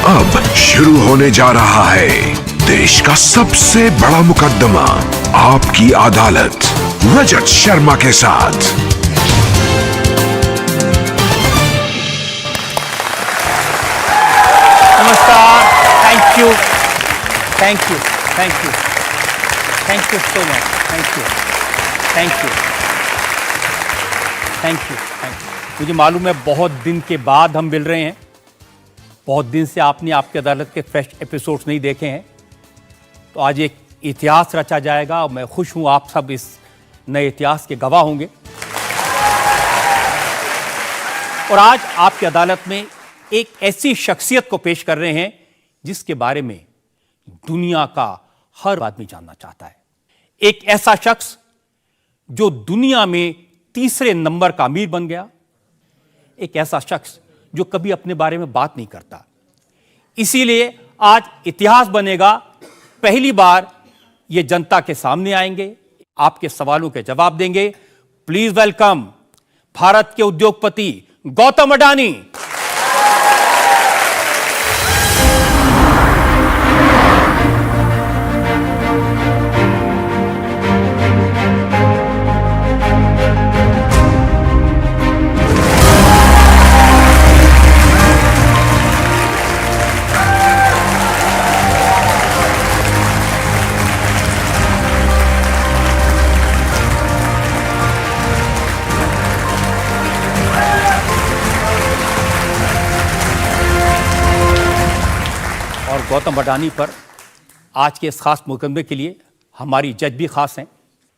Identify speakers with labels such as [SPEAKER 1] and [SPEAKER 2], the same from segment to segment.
[SPEAKER 1] अब शुरू होने जा रहा है देश का सबसे बड़ा मुकदमा, आपकी अदालत, रजत शर्मा के साथ।
[SPEAKER 2] नमस्कार, thank you, thank you, thank you, thank you so much, thank you, thank you, thank you, thank you. मुझे मालूम है बहुत दिन के बाद हम मिल रहे हैं, बहुत दिन से आपने आपकी अदालत के फ्रेश एपिसोड्स नहीं देखे हैं, तो आज एक इतिहास रचा जाएगा और मैं खुश हूं आप सब इस नए इतिहास के गवाह होंगे। और आज आपकी अदालत में एक ऐसी शख्सियत को पेश कर रहे हैं जिसके बारे में दुनिया का हर आदमी जानना चाहता है। एक ऐसा शख्स जो दुनिया में तीसरे नंबर का अमीर बन गया, एक ऐसा शख्स जो कभी अपने बारे में बात नहीं करता। इसीलिए आज इतिहास बनेगा, पहली बार ये जनता के सामने आएंगे, आपके सवालों के जवाब देंगे। प्लीज वेलकम भारत के उद्योगपति गौतम अडानी। गौतम अडानी पर आज के इस खास मुकदमे के लिए हमारी जज भी खास हैं,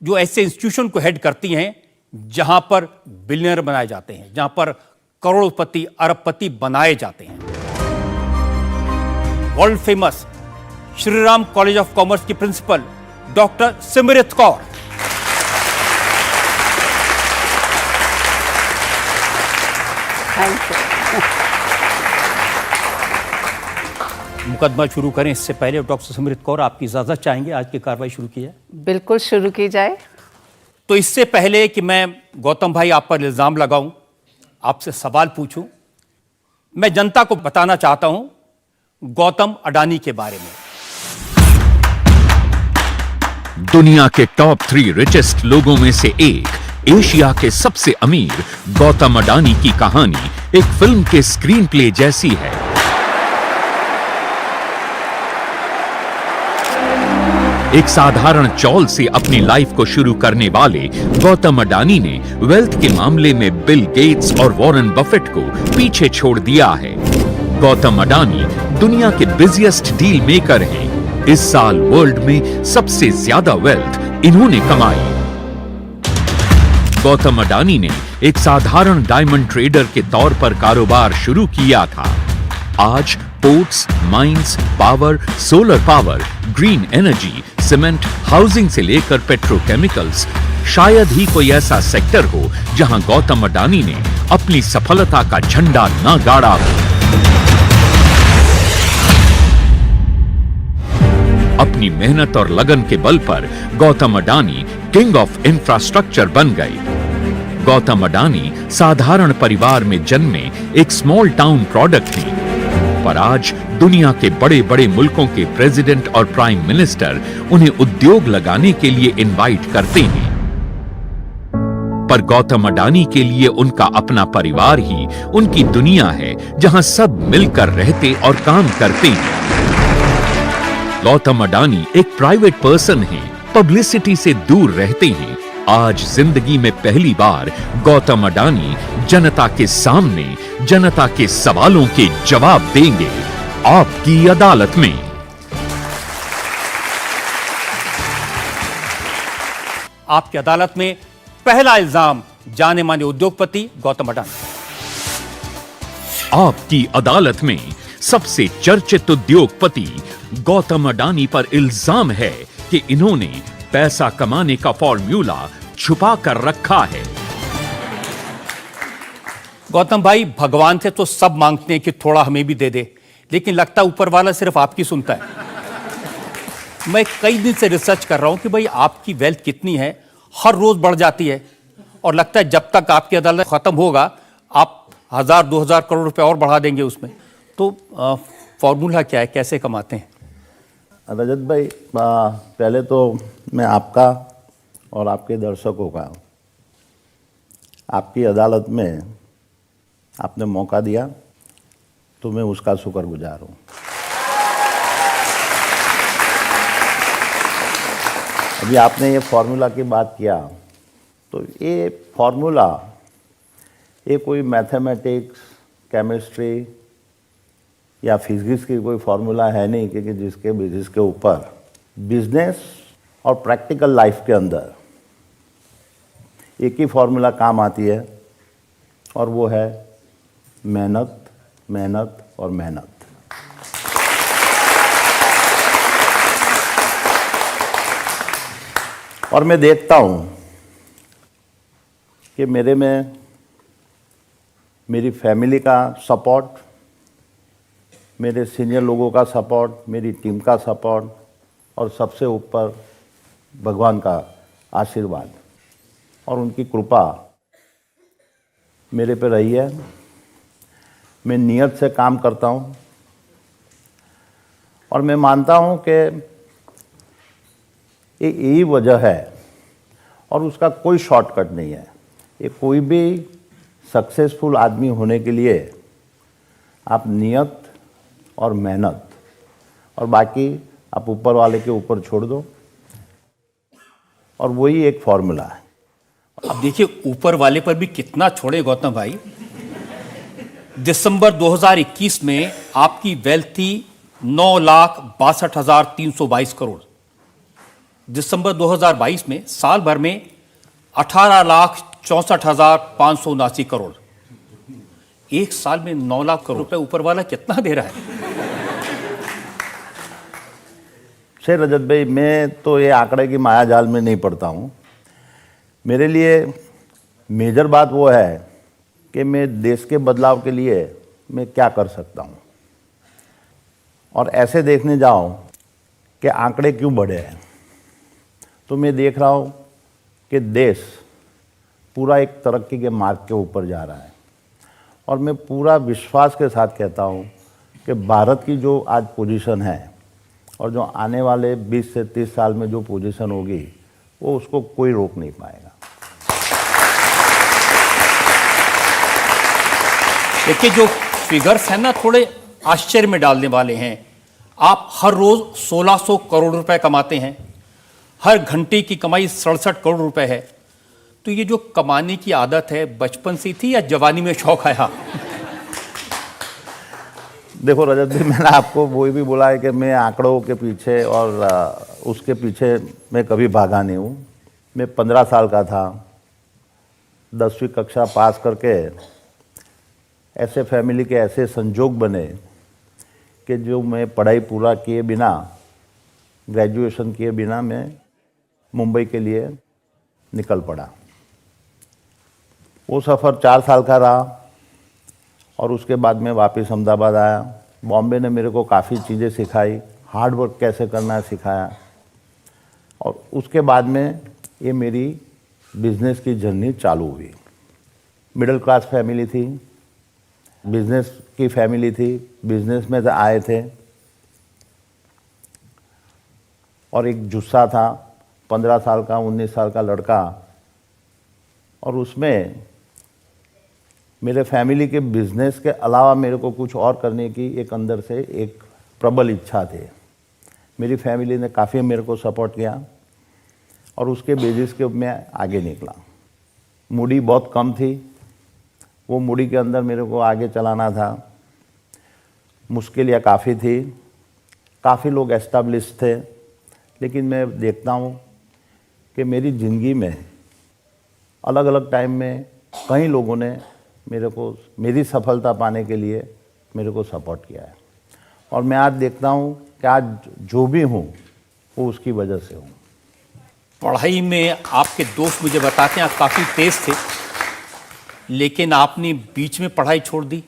[SPEAKER 2] जो ऐसे इंस्टीट्यूशन को हेड करती हैं जहां पर बिलियनर बनाए जाते हैं, जहां पर करोड़पति अरबपति बनाए जाते हैं। World famous Shriram College of Commerce की principal doctor Simrat Kaur,
[SPEAKER 3] thank you.
[SPEAKER 2] मुकदमा शुरू करें इससे पहले डॉक्टर सिमरत कौर आपकी इजाजत चाहेंगे आज की कार्रवाई शुरू की जाए?
[SPEAKER 3] बिल्कुल शुरू की जाए।
[SPEAKER 2] तो इससे पहले कि मैं गौतम भाई आप पर इल्जाम लगाऊं, आपसे सवाल पूछूं, मैं जनता को बताना चाहता हूं गौतम अडानी के बारे में।
[SPEAKER 4] दुनिया के टॉप 3 रिचेस्ट लोगों में से एक, एशिया के सबसे अमीर गौतम अडानी की कहानी एक फिल्म के स्क्रीन प्ले जैसी है। एक साधारण चौल से अपनी लाइफ को शुरू करने वाले गौतम अडानी ने वेल्थ के मामले में बिल गेट्स और वॉरेन बफेट को पीछे छोड़ दिया है। गौतम अडानी दुनिया के बिजिएस्ट डील मेकर हैं। इस साल वर्ल्ड में सबसे ज्यादा वेल्थ इन्होंने कमाई। गौतम अडानी ने एक साधारण डायमंड ट्रेडर के तौर पर कारोबार शुरू किया था। आज ports, mines, power, solar power, green energy, cement, housing से लेकर पेट्रोकेमिकल्स, शायद ही कोई ऐसा सेक्टर हो जहां गौतम अडानी ने अपनी सफलता का झंडा न गाड़ा हो। अपनी मेहनत और लगन के बल पर Gautam Adani king of infrastructure बन गए। गौतम अडानी साधारण परिवार में जन्मे एक स्मॉल टाउन प्रोडक्ट हैं, पर आज दुनिया के बड़े बड़े मुल्कों के प्रेसिडेंट और प्राइम मिनिस्टर उन्हें उद्योग लगाने के लिए इनवाइट करते हैं। पर गौतम अडानी के लिए उनका अपना परिवार ही उनकी दुनिया है, जहां सब मिलकर रहते और काम करते हैं। गौतम अडानी एक प्राइवेट पर्सन हैं, पब्लिसिटी से दूर रहते हैं। आज जिंदगी में पहली बार गौतम अडानी जनता के सामने जनता के सवालों के जवाब देंगे आपकी अदालत में।
[SPEAKER 2] आपकी अदालत में पहला इल्जाम जाने माने उद्योगपति गौतम अडानी।
[SPEAKER 4] आपकी अदालत में सबसे चर्चित उद्योगपति गौतम अडानी पर इल्जाम है कि इन्होंने पैसा कमाने का फॉर्मूला छुपा कर रखा है।
[SPEAKER 2] गौतम भाई, भगवान से तो सब मांगते हैं कि थोड़ा हमें भी दे दे, लेकिन लगता ऊपर वाला सिर्फ आपकी सुनता है। मैं कई दिन से रिसर्च कर रहा हूं कि भाई आपकी वेल्थ कितनी है, हर रोज बढ़ जाती है और लगता है जब तक आपकी अदालत खत्म होगा आप 1000-2000 करोड़ रुपए और बढ़ा देंगे उसमें। तो फॉर्मूला क्या है, कैसे कमाते हैं?
[SPEAKER 5] रजत भाई, पहले तो मैं आपका और आपके दर्शकों का, आपकी अदालत में आपने मौका दिया तो मैं उसका शुक्रगुजार हूँ। अभी आपने ये फार्मूला की बात किया, तो ये फार्मूला ये कोई मैथमेटिक्स, केमिस्ट्री या फिजिक्स की कोई फार्मूला है नहीं कि जिसके ऊपर बिजनेस और प्रैक्टिकल लाइफ के अंदर एक ही फार्मूला काम आती है, और वो है मेहनत, मेहनत और मेहनत। और मैं देखता हूँ कि मेरे में मेरी फैमिली का सपोर्ट, मेरे सीनियर लोगों का सपोर्ट, मेरी टीम का सपोर्ट, और सबसे ऊपर भगवान का आशीर्वाद और उनकी कृपा मेरे पे रही है। मैं नियत से काम करता हूँ और मैं मानता हूँ कि यही वजह है, और उसका कोई शॉर्टकट नहीं है। ये कोई भी सक्सेसफुल आदमी होने के लिए आप नियत और मेहनत और बाकी आप ऊपर वाले के ऊपर छोड़ दो, और वही एक फॉर्मूला है।
[SPEAKER 2] अब देखिए ऊपर वाले पर भी कितना छोड़े गौतम भाई। दिसंबर 2021 में आपकी वेल्थ थी 9,62,322 करोड़। दिसंबर 2022 में साल भर में 18,64,579 करोड़। एक साल में 9 लाख करोड़ रुपए ऊपर वाला कितना दे रहा है?
[SPEAKER 5] से रजत भाई, मैं तो ये आंकड़े की माया जाल में नहीं पड़ता हूँ। मेरे लिए मेजर बात वो है कि मैं देश के बदलाव के लिए मैं क्या कर सकता हूँ, और ऐसे देखने जाऊँ कि आंकड़े क्यों बढ़े हैं, तो मैं देख रहा हूँ कि देश पूरा एक तरक्की के मार्ग के ऊपर जा रहा है। और मैं पूरा विश्वास के साथ कहता हूँ कि भारत की जो आज पोजीशन है और जो आने वाले 20 से 30 साल में जो पोजीशन होगी, वो उसको कोई रोक नहीं पाएगा।
[SPEAKER 2] देखिए जो फिगर्स हैं ना, थोड़े आश्चर्य में डालने वाले हैं। आप हर रोज 1600 करोड़ रुपए कमाते हैं, हर घंटे की कमाई 67 करोड़ रुपए है। तो ये जो कमाने की आदत है बचपन से थी या जवानी में शौक आया?
[SPEAKER 5] देखो रजत जी, मैंने आपको वही भी बोला है कि मैं आंकड़ों के पीछे और उसके पीछे मैं कभी भागा नहीं हूँ। मैं 15 साल का था, 10वीं कक्षा पास करके ऐसे फैमिली के ऐसे संजोग बने कि जो मैं पढ़ाई पूरा किए बिना, ग्रेजुएशन किए बिना मैं मुंबई के लिए निकल पड़ा। वो सफ़र 4 साल का रहा, और उसके बाद में वापस अहमदाबाद आया। बॉम्बे ने मेरे को काफ़ी चीज़ें सिखाई, हार्ड वर्क कैसे करना है सिखाया, और उसके बाद में ये मेरी बिज़नेस की जर्नी चालू हुई। मिडिल क्लास फैमिली थी, बिज़नेस की फैमिली थी, बिज़नेस में से आए थे, और एक जुस्सा था 15 साल का, 19 साल का लड़का, और उसमें मेरे फैमिली के बिजनेस के अलावा मेरे को कुछ और करने की एक अंदर से एक प्रबल इच्छा थी। मेरी फैमिली ने काफ़ी मेरे को सपोर्ट किया, और उसके बेसिस के मैं आगे निकला। मूडी बहुत कम थी, वो मूडी के अंदर मेरे को आगे चलाना था। मुश्किल काफ़ी थी, काफ़ी लोग एस्टेब्लिश थे, लेकिन मैं देखता हूँ कि मेरी ज़िंदगी में अलग अलग टाइम में कई लोगों ने मेरे को मेरी सफलता पाने के लिए मेरे को सपोर्ट किया है, और मैं आज देखता हूँ कि आज जो भी हूँ वो उसकी वजह से हूँ।
[SPEAKER 2] पढ़ाई में आपके दोस्त मुझे बताते हैं आप काफ़ी तेज थे, लेकिन आपने बीच में पढ़ाई छोड़ दी?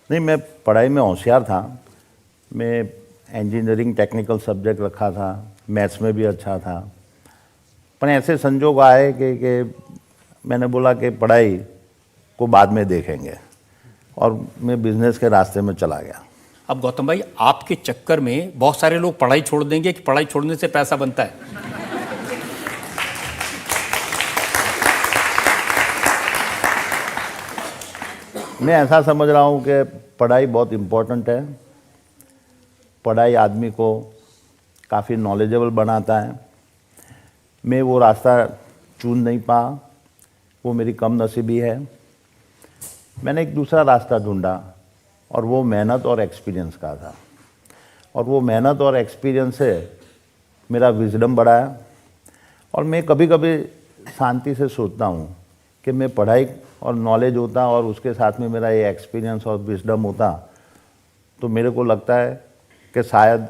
[SPEAKER 5] नहीं, मैं पढ़ाई में होशियार था। मैं इंजीनियरिंग टेक्निकल सब्जेक्ट रखा था, मैथ्स में भी अच्छा था, पर ऐसे संजोग आए कि मैंने बोला कि पढ़ाई को बाद में देखेंगे, और मैं बिज़नेस के रास्ते में चला गया।
[SPEAKER 2] अब गौतम भाई, आपके चक्कर में बहुत सारे लोग पढ़ाई छोड़ देंगे कि पढ़ाई छोड़ने से पैसा बनता है।
[SPEAKER 5] मैं ऐसा समझ रहा हूँ कि पढ़ाई बहुत इम्पोर्टेंट है। पढ़ाई आदमी को काफ़ी नॉलेजेबल बनाता है। मैं वो रास्ता चुन नहीं पाया, वो मेरी कम नसीबी है। मैंने एक दूसरा रास्ता ढूंढा और वो मेहनत और एक्सपीरियंस का था। और वो मेहनत और एक्सपीरियंस से मेरा विजडम बढ़ाया। और मैं कभी कभी शांति से सोचता हूँ कि मैं पढ़ाई और नॉलेज होता और उसके साथ में मेरा ये एक्सपीरियंस और विजडम होता, तो मेरे को लगता है कि शायद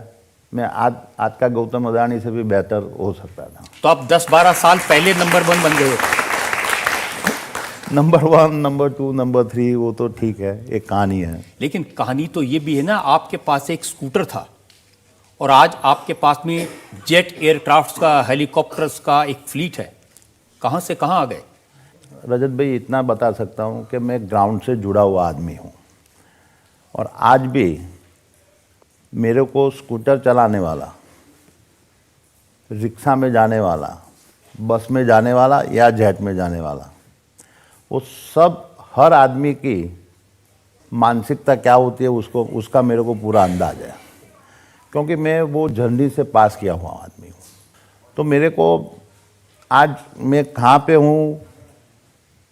[SPEAKER 5] मैं आज का गौतम अडानी से भी बेहतर हो सकता था।
[SPEAKER 2] तो आप 10-12 साल पहले नंबर 1 बन गए।
[SPEAKER 5] नंबर 1, नंबर 2, नंबर 3 वो तो ठीक है, एक कहानी है।
[SPEAKER 2] लेकिन कहानी तो ये भी है ना, आपके पास एक स्कूटर था और आज आपके पास में जेट एयरक्राफ्ट्स का, हेलीकॉप्टर्स का एक फ्लीट है। कहाँ से कहाँ आ गए?
[SPEAKER 5] रजत भाई, इतना बता सकता हूँ कि मैं ग्राउंड से जुड़ा हुआ आदमी हूँ। और आज भी मेरे को स्कूटर चलाने वाला, रिक्शा में जाने वाला, बस में जाने वाला या जेट में जाने वाला, वो सब हर आदमी की मानसिकता क्या होती है उसका मेरे को पूरा अंदाज है, क्योंकि मैं वो जर्नी से पास किया हुआ आदमी हूँ। तो मेरे को आज मैं कहाँ पे हूँ,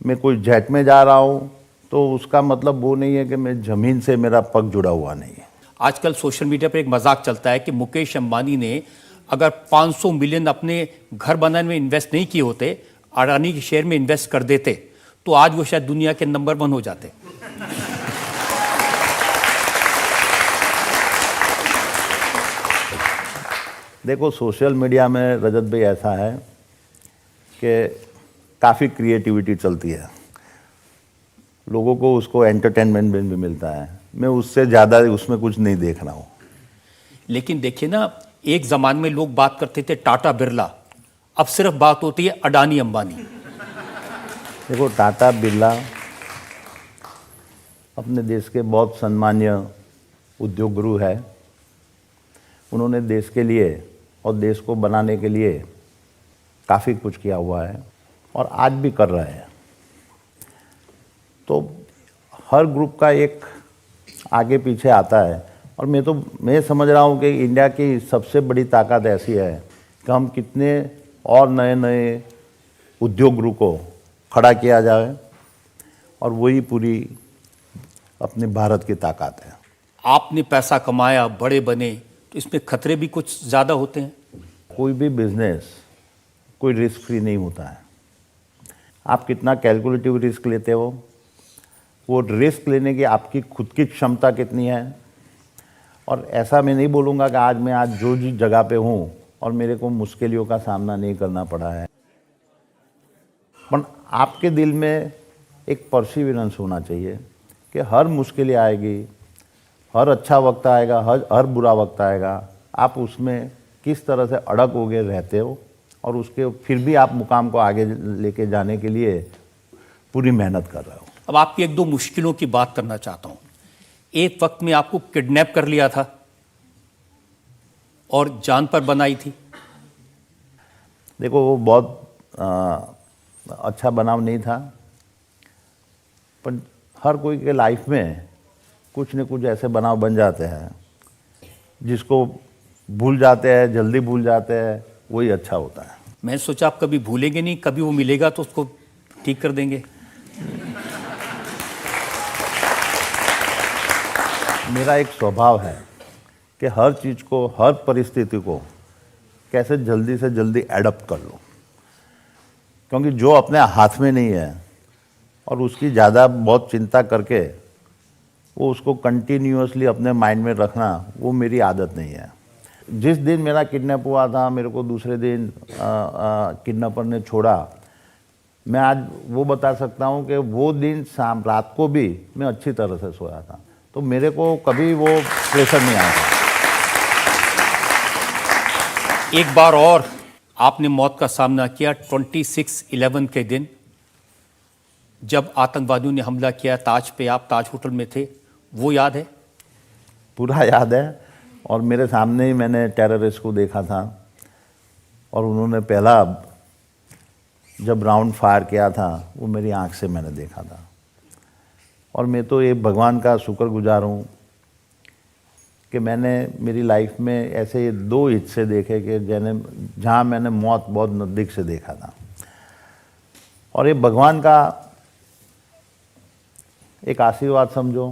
[SPEAKER 5] मैं कोई जेट में जा रहा हूँ, तो उसका मतलब वो नहीं है कि मैं ज़मीन से मेरा पग जुड़ा हुआ नहीं है।
[SPEAKER 2] आजकल सोशल मीडिया पर एक मजाक चलता है कि मुकेश अंबानी ने अगर 500 मिलियन अपने घर बनाने में इन्वेस्ट नहीं किए होते, अडानी के शेयर में इन्वेस्ट कर देते, तो आज वो शायद दुनिया के नंबर 1 हो जाते।
[SPEAKER 5] देखो, सोशल मीडिया में रजत भाई ऐसा है कि काफ़ी क्रिएटिविटी चलती है, लोगों को उसको एंटरटेनमेंट भी मिलता है। मैं उससे ज़्यादा उसमें कुछ नहीं देख रहा हूँ।
[SPEAKER 2] लेकिन देखिए ना, एक ज़माने में लोग बात करते थे टाटा बिरला, अब सिर्फ बात होती है अडानी अंबानी।
[SPEAKER 5] देखो, टाटा बिरला अपने देश के बहुत सम्मानीय उद्योग गुरु है। उन्होंने देश के लिए और देश को बनाने के लिए काफ़ी कुछ किया हुआ है और आज भी कर रहे हैं। तो हर ग्रुप का एक आगे पीछे आता है। और मैं समझ रहा हूँ कि इंडिया की सबसे बड़ी ताकत ऐसी है कि हम कितने और नए नए उद्योग गुरु को खड़ा किया जाए, और वही पूरी अपने भारत की ताकत है।
[SPEAKER 2] आपने पैसा कमाया, बड़े बने, तो इसमें खतरे भी कुछ ज़्यादा होते हैं।
[SPEAKER 5] कोई भी बिजनेस कोई रिस्क फ्री नहीं होता है। आप कितना कैलकुलेटिव रिस्क लेते हो, वो रिस्क लेने की आपकी खुद की क्षमता कितनी है। और ऐसा मैं नहीं बोलूँगा कि आज जो जिस जगह पे हूँ और मेरे को मुश्किलों का सामना नहीं करना पड़ा है, पर आपके दिल में एक परसिवियरेंस होना चाहिए कि हर मुश्किलें आएगी, हर अच्छा वक्त आएगा, हर बुरा वक्त आएगा, आप उसमें किस तरह से अड़ग होके रहते हो और उसके फिर भी आप मुकाम को आगे लेके जाने के लिए पूरी मेहनत कर रहे हो।
[SPEAKER 2] अब आपकी 1-2 मुश्किलों की बात करना चाहता हूँ। एक वक्त में आपको किडनैप कर लिया था और जान पर बनाई थी।
[SPEAKER 5] देखो, वो बहुत अच्छा बनाव नहीं था, पर हर कोई के लाइफ में कुछ न कुछ ऐसे बनाव बन जाते हैं जिसको भूल जाते हैं, जल्दी भूल जाते हैं, वही अच्छा होता है।
[SPEAKER 2] मैं सोचा आप कभी भूलेंगे नहीं, कभी वो मिलेगा तो उसको ठीक कर देंगे।
[SPEAKER 5] मेरा एक स्वभाव है कि हर चीज़ को, हर परिस्थिति को कैसे जल्दी से जल्दी एडप्ट कर लो, क्योंकि जो अपने हाथ में नहीं है और उसकी ज़्यादा बहुत चिंता करके वो उसको कंटिन्यूअसली अपने माइंड में रखना, वो मेरी आदत नहीं है। जिस दिन मेरा किडनैप हुआ था, मेरे को दूसरे दिन किडनैपर ने छोड़ा, मैं आज वो बता सकता हूँ कि वो दिन शाम रात को भी मैं अच्छी तरह से सोया था, तो मेरे को कभी वो प्रेशर नहीं आया था।
[SPEAKER 2] एक बार और आपने मौत का सामना किया 26/11 के दिन, जब आतंकवादियों ने हमला किया ताज पे, आप ताज होटल में थे, वो याद है?
[SPEAKER 5] पूरा याद है। और मेरे सामने ही मैंने टेररिस्ट को देखा था और उन्होंने पहला जब राउंड फायर किया था वो मेरी आंख से मैंने देखा था। और मैं तो ये भगवान का शुक्रगुजार हूँ कि मैंने मेरी लाइफ में ऐसे 2 हिस्से देखे कि जहाँ मैंने मौत बहुत नज़दीक से देखा था। और ये भगवान का एक आशीर्वाद समझो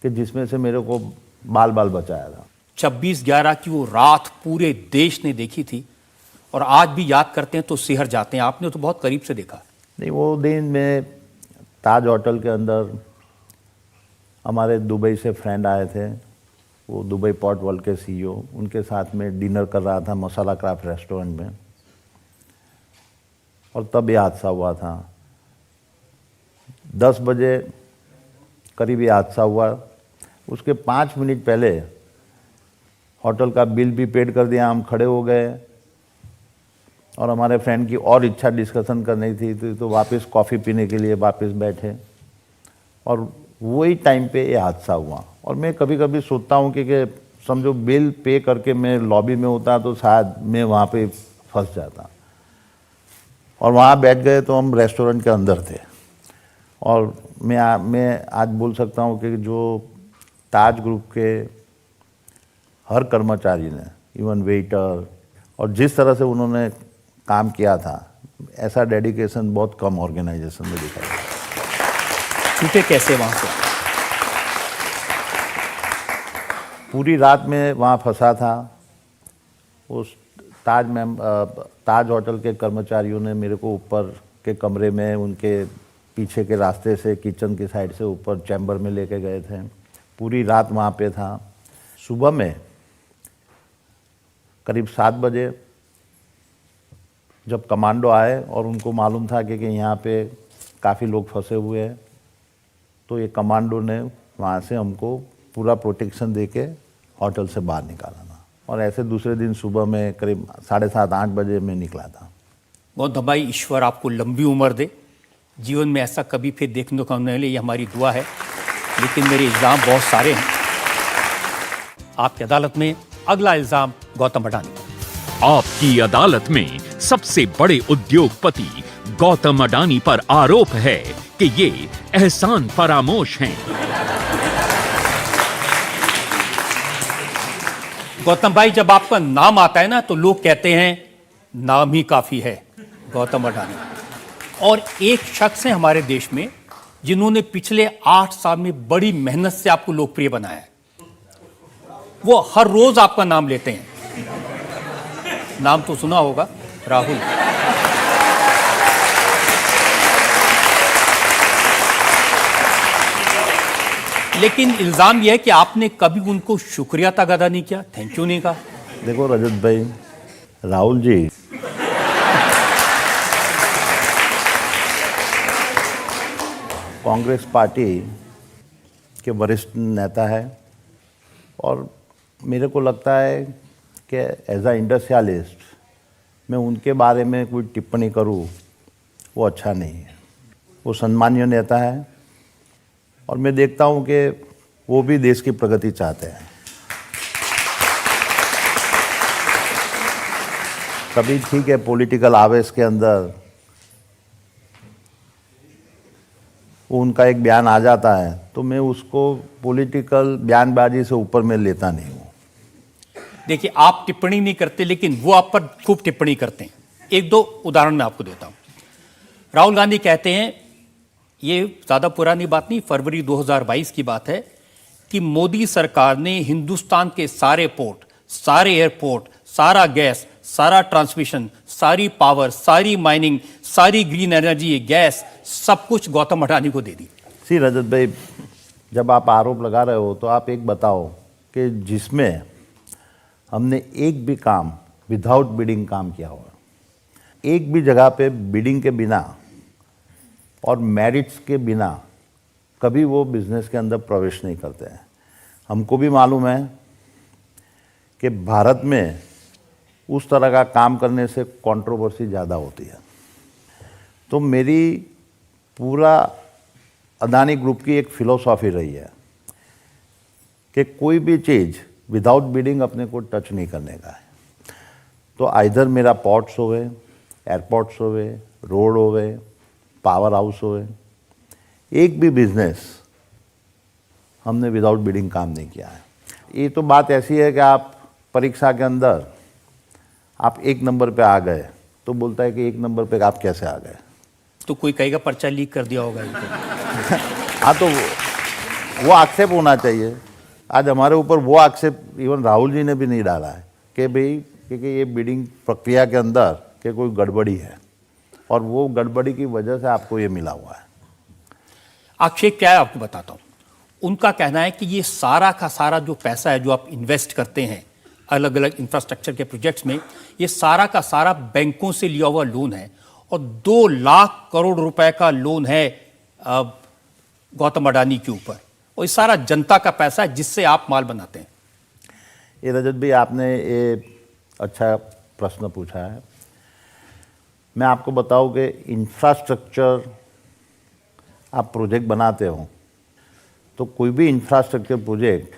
[SPEAKER 5] कि जिसमें से मेरे को बाल बाल बचाया था।
[SPEAKER 2] 26/11 की वो रात पूरे देश ने देखी थी और आज भी याद करते हैं तो सिहर जाते हैं। आपने तो बहुत करीब से देखा।
[SPEAKER 5] नहीं, वो दिन में ताज होटल के अंदर हमारे दुबई से फ्रेंड आए थे, वो दुबई पोर्ट वर्ल्ड के CEO, उनके साथ में डिनर कर रहा था मसाला क्राफ्ट रेस्टोरेंट में। और तब ये हादसा हुआ था। 10 बजे करीब ये हादसा हुआ। उसके 5 मिनट पहले होटल का बिल भी पेड कर दिया। हम खड़े हो गए और हमारे फ्रेंड की और इच्छा डिस्कशन करनी थी तो वापस कॉफ़ी पीने के लिए वापस बैठे और वही टाइम पे ये हादसा हुआ। और मैं कभी कभी सोचता हूँ कि समझो बिल पे करके मैं लॉबी में होता तो शायद मैं वहाँ पे फंस जाता। और वहाँ बैठ गए तो हम रेस्टोरेंट के अंदर थे। और मैं आज बोल सकता हूँ कि जो ताज ग्रुप के हर कर्मचारी ने, इवन वेटर, और जिस तरह से उन्होंने काम किया था, ऐसा डेडिकेशन बहुत कम ऑर्गेनाइजेशन में दिखा है।
[SPEAKER 2] छूटे कैसे वहाँ से?
[SPEAKER 5] पूरी रात में वहाँ फंसा था। उस ताज होटल के कर्मचारियों ने मेरे को ऊपर के कमरे में उनके पीछे के रास्ते से किचन की साइड से ऊपर चैम्बर में लेके गए थे। पूरी रात वहाँ पे था। सुबह में करीब 7 बजे जब कमांडो आए और उनको मालूम था कि यहाँ पे काफ़ी लोग फंसे हुए हैं, तो ये कमांडो ने वहाँ से हमको पूरा प्रोटेक्शन देके होटल से बाहर निकाला था। और ऐसे दूसरे दिन सुबह में करीब 7:30-8 बजे में निकला था।
[SPEAKER 2] गौतम भाई, ईश्वर आपको लंबी उम्र दे, जीवन में ऐसा कभी फिर देखने को नहीं मिले, ये हमारी दुआ है। लेकिन मेरे इल्ज़ाम बहुत सारे हैं आपकी अदालत में। अगला इल्ज़ाम गौतम अडानी।
[SPEAKER 4] आपकी अदालत में सबसे बड़े उद्योगपति गौतम अडानी पर आरोप है कि ये एहसान फरामोश हैं।
[SPEAKER 2] गौतम भाई, जब आपका नाम आता है ना तो लोग कहते हैं नाम ही काफी है, गौतम अडानी। और एक शख्स है हमारे देश में जिन्होंने पिछले 8 साल में बड़ी मेहनत से आपको लोकप्रिय बनाया है। वो हर रोज आपका नाम लेते हैं। नाम तो सुना होगा, राहुल। लेकिन इल्जाम यह है कि आपने कभी उनको शुक्रिया तक अदा नहीं किया, थैंक यू नहीं कहा।
[SPEAKER 5] देखो रजत भाई, राहुल जी कांग्रेस पार्टी के वरिष्ठ नेता है और मेरे को लगता है कि एज अ इंडस्ट्रियलिस्ट मैं उनके बारे में कोई टिप्पणी करूं वो अच्छा नहीं है। वो सम्मानीय नेता है और मैं देखता हूं कि वो भी देश की प्रगति चाहते हैं। कभी ठीक है पॉलिटिकल आवेश के अंदर उनका एक बयान आ जाता है तो मैं उसको पॉलिटिकल बयानबाजी से ऊपर में लेता नहीं हूँ।
[SPEAKER 2] देखिए, आप टिप्पणी नहीं करते लेकिन वो आप पर खूब टिप्पणी करते हैं। 1-2 उदाहरण मैं आपको देता हूं। राहुल गांधी कहते हैं, ये ज़्यादा पुरानी बात नहीं, फरवरी 2022 की बात है, कि मोदी सरकार ने हिंदुस्तान के सारे पोर्ट, सारे एयरपोर्ट, सारा गैस, सारा ट्रांसमिशन, सारी पावर, सारी माइनिंग, सारी ग्रीन एनर्जी, गैस, सब कुछ गौतम अडानी को दे दी।
[SPEAKER 5] सी रजत भाई, जब आप आरोप लगा रहे हो तो आप एक बताओ कि जिसमें हमने एक भी काम विदाउट बिडिंग काम किया हुआ, एक भी जगह पे बिडिंग के बिना और मेरिट्स के बिना कभी वो बिजनेस के अंदर प्रवेश नहीं करते हैं। हमको भी मालूम है कि भारत में उस तरह का काम करने से कंट्रोवर्सी ज़्यादा होती है। तो मेरी पूरा अडानी ग्रुप की एक फिलॉसफी रही है कि कोई भी चीज़ विदाउट बिडिंग अपने को टच नहीं करने का है। तो आइधर मेरा पोर्ट्स होवे, एयरपोर्ट्स होवे, रोड होवे, पावर हाउस होवे, एक भी बिजनेस हमने विदाउट बिडिंग काम नहीं किया है। ये तो बात ऐसी है कि आप परीक्षा के अंदर आप 1 नंबर पे आ गए तो बोलता है कि 1 नंबर पे आप कैसे आ गए।
[SPEAKER 2] तो कोई कहेगा पर्चा लीक कर दिया होगा इनको।
[SPEAKER 5] हाँ, तो वो आक्षेप होना चाहिए। आज हमारे ऊपर वो आक्षेप इवन राहुल जी ने भी नहीं डाला है कि भाई क्योंकि ये बिडिंग प्रक्रिया के अंदर के कोई गड़बड़ी है और वो गड़बड़ी की वजह से आपको ये मिला हुआ है।
[SPEAKER 2] आक्षेप क्या है आपको बताता हूं। उनका कहना है कि ये सारा का सारा जो पैसा है जो आप इन्वेस्ट करते हैं अलग अलग इंफ्रास्ट्रक्चर के प्रोजेक्ट्स में, ये सारा का सारा बैंकों से लिया हुआ लोन है और 2 लाख करोड़ रुपए का लोन है गौतम अडानी के ऊपर, और ये सारा जनता का पैसा है जिससे आप माल बनाते हैं।
[SPEAKER 5] ये रजत भाई, आपने ये अच्छा प्रश्न पूछा है। मैं आपको बताऊं कि इंफ्रास्ट्रक्चर आप प्रोजेक्ट बनाते हो तो कोई भी इंफ्रास्ट्रक्चर प्रोजेक्ट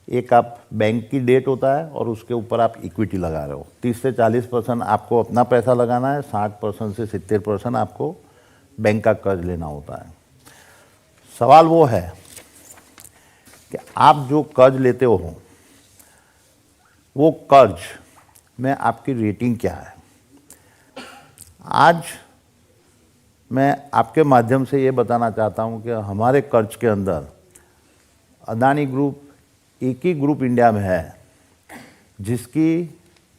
[SPEAKER 5] एक आप बैंक की डेट होता है और उसके ऊपर आप इक्विटी लगा रहे हो। 30 से 40% आपको अपना पैसा लगाना है, 60% से 70% आपको बैंक का कर्ज लेना होता है। सवाल वो है कि आप जो कर्ज लेते हो वो कर्ज में आपकी रेटिंग क्या है। आज मैं आपके माध्यम से ये बताना चाहता हूँ कि हमारे कर्ज के अंदर अदानी ग्रुप एक ही ग्रुप इंडिया में है जिसकी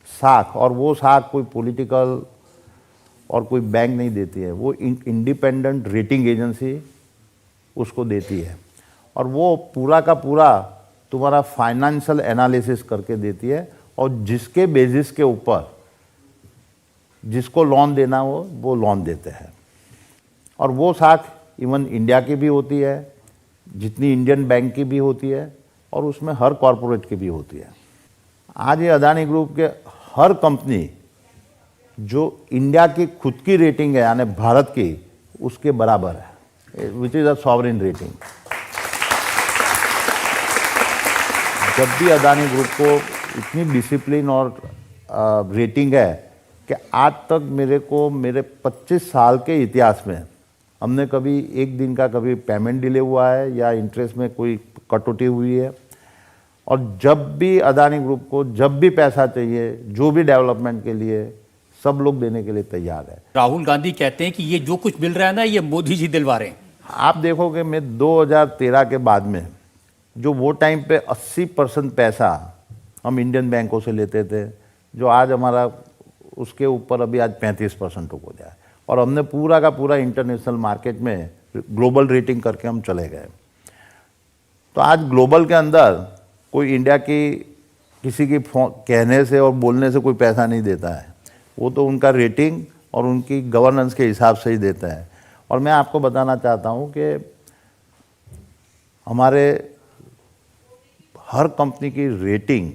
[SPEAKER 5] साख, और वो साख कोई पॉलिटिकल और कोई बैंक नहीं देती है, वो इंडिपेंडेंट रेटिंग एजेंसी उसको देती है और वो पूरा का पूरा तुम्हारा फाइनेंशियल एनालिसिस करके देती है और जिसके बेसिस के ऊपर जिसको लोन देना हो वो लोन देते हैं। और वो साख इवन इंडिया की भी होती है, जितनी इंडियन बैंक की भी होती है और उसमें हर कॉरपोरेट की भी होती है। आज ये अदानी ग्रुप के हर कंपनी जो इंडिया की खुद की रेटिंग है यानी भारत की, उसके बराबर है, which is a sovereign rating. जब भी अदानी ग्रुप को इतनी डिसिप्लिन और रेटिंग है कि आज तक मेरे 25 साल के इतिहास में हमने कभी एक दिन का कभी पेमेंट डिले हुआ है या इंटरेस्ट में कोई कटौती हुई है। और जब भी अदानी ग्रुप को जब भी पैसा चाहिए जो भी डेवलपमेंट के लिए, सब लोग देने के लिए तैयार है।
[SPEAKER 2] राहुल गांधी कहते हैं कि ये जो कुछ मिल रहा है ना, ये मोदी जी दिलवा रहे हैं।
[SPEAKER 5] आप देखोगे मैं 2013 के बाद में जो वो टाइम पे 80% पैसा हम इंडियन बैंकों से लेते थे, जो आज हमारा उसके ऊपर अभी आज 35% हो गया है और हमने पूरा का पूरा इंटरनेशनल मार्केट में ग्लोबल रेटिंग करके हम चले गए। तो आज ग्लोबल के अंदर कोई इंडिया की किसी की कहने से और बोलने से कोई पैसा नहीं देता है, वो तो उनका रेटिंग और उनकी गवर्नेंस के हिसाब से ही देता है। और मैं आपको बताना चाहता हूँ कि हमारे हर कंपनी की रेटिंग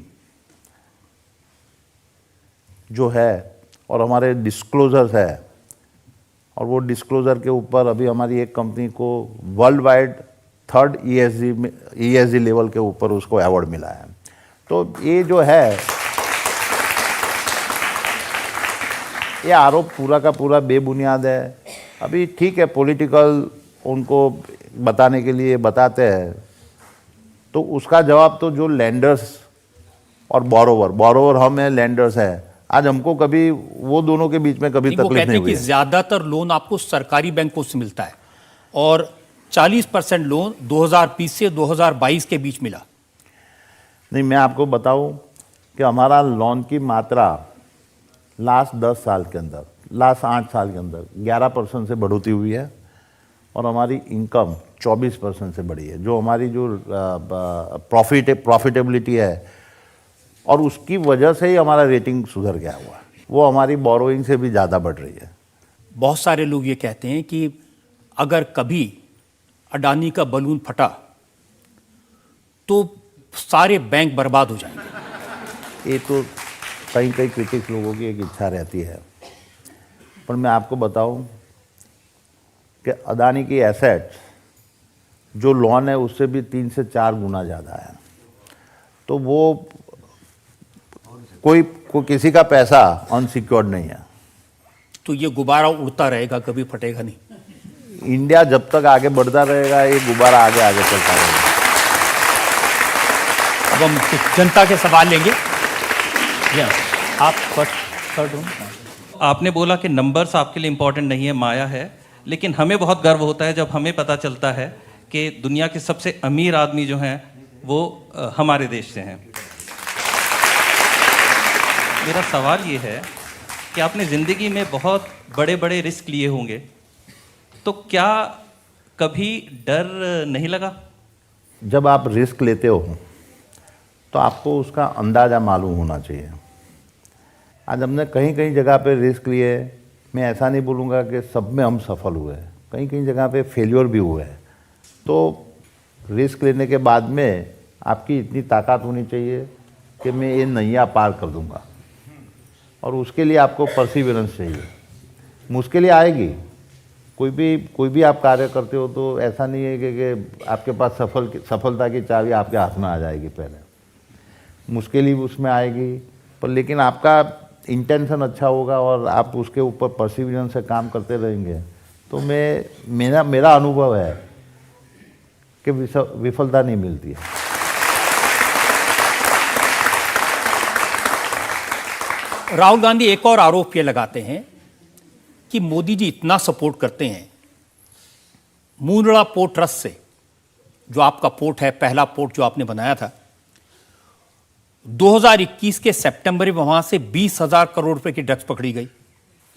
[SPEAKER 5] जो है और हमारे डिस्क्लोजर्स है, और वो डिस्क्लोजर के ऊपर अभी हमारी एक कंपनी को world wide 3rd ESG level के ऊपर उसको अवार्ड मिला है। तो ये जो है ये आरोप पूरा का पूरा बेबुनियाद है। अभी ठीक है, पॉलिटिकल उनको बताने के लिए बताते हैं, तो उसका जवाब तो जो लेंडर्स और बोरोवर हम हैं, लेंडर्स हैं, आज हमको कभी वो दोनों के बीच में कभी तकलीफ नहीं हुई है।
[SPEAKER 2] ज्यादातर लोन आपको सरकारी बैंकों से मिलता है और 40% लोन 2020 से 2022 के बीच मिला।
[SPEAKER 5] नहीं, मैं आपको बताऊं कि हमारा लोन की मात्रा लास्ट 10 साल के अंदर, लास्ट 8 साल के अंदर 11% से बढ़ोतरी हुई है और हमारी इनकम 24% से बढ़ी है, जो हमारी जो प्रॉफिटेबिलिटी है, और उसकी वजह से ही हमारा रेटिंग सुधर गया हुआ है। वो हमारी बोरोइंग से भी ज़्यादा बढ़ रही है।
[SPEAKER 2] बहुत सारे लोग ये कहते हैं कि अगर कभी अडानी का बलून फटा तो सारे बैंक बर्बाद हो जाएंगे।
[SPEAKER 5] ये तो कई क्रिटिक्स लोगों की एक इच्छा रहती है, पर मैं आपको बताऊं कि अदानी की एसेट्स जो लोन है उससे भी 3 से 4 गुना ज़्यादा है। तो वो कोई किसी का पैसा अनसिक्योर्ड नहीं है।
[SPEAKER 2] तो ये गुब्बारा उड़ता रहेगा, कभी फटेगा नहीं।
[SPEAKER 5] इंडिया जब तक आगे बढ़ता रहेगा ये गुब्बारा आगे आगे चलता रहेगा।
[SPEAKER 2] अब हम कुछ जनता के सवाल लेंगे। आप फर्स्ट।
[SPEAKER 6] आपने बोला कि नंबर्स आपके लिए इम्पोर्टेंट नहीं है, माया है, लेकिन हमें बहुत गर्व होता है जब हमें पता चलता है कि दुनिया के सबसे अमीर आदमी जो हैं वो हमारे देश से हैं। मेरा सवाल ये है कि आपने ज़िंदगी में बहुत बड़े बड़े रिस्क लिए होंगे, तो क्या कभी डर नहीं लगा?
[SPEAKER 5] जब आप रिस्क लेते हो तो आपको उसका अंदाज़ा मालूम होना चाहिए। आज हमने कहीं कहीं जगह पे रिस्क लिए, मैं ऐसा नहीं बोलूँगा कि सब में हम सफल हुए, कहीं कहीं जगह पे फेलियर भी हुए। तो रिस्क लेने के बाद में आपकी इतनी ताकत होनी चाहिए कि मैं ये नैया पार कर दूँगा, और उसके लिए आपको परसिवरेंस चाहिए। मुश्किलें आएगी, कोई भी आप कार्य करते हो तो ऐसा नहीं है कि आपके पास सफलता की चाबी आपके हाथ में आ जाएगी। पहले मुश्किल ही उसमें आएगी, पर लेकिन आपका इंटेंशन अच्छा होगा और आप उसके ऊपर परसिवरेंस से काम करते रहेंगे तो मेरा अनुभव है कि विफलता नहीं मिलती है।
[SPEAKER 2] राहुल गांधी एक और आरोप ये लगाते हैं कि मोदी जी इतना सपोर्ट करते हैं मुंद्रा पोर्ट ट्रस्ट से, जो आपका पोर्ट है, पहला पोर्ट जो आपने बनाया था, 2021 के सितंबर में वहां से 20,000 करोड़ रुपए की ड्रग्स पकड़ी गई,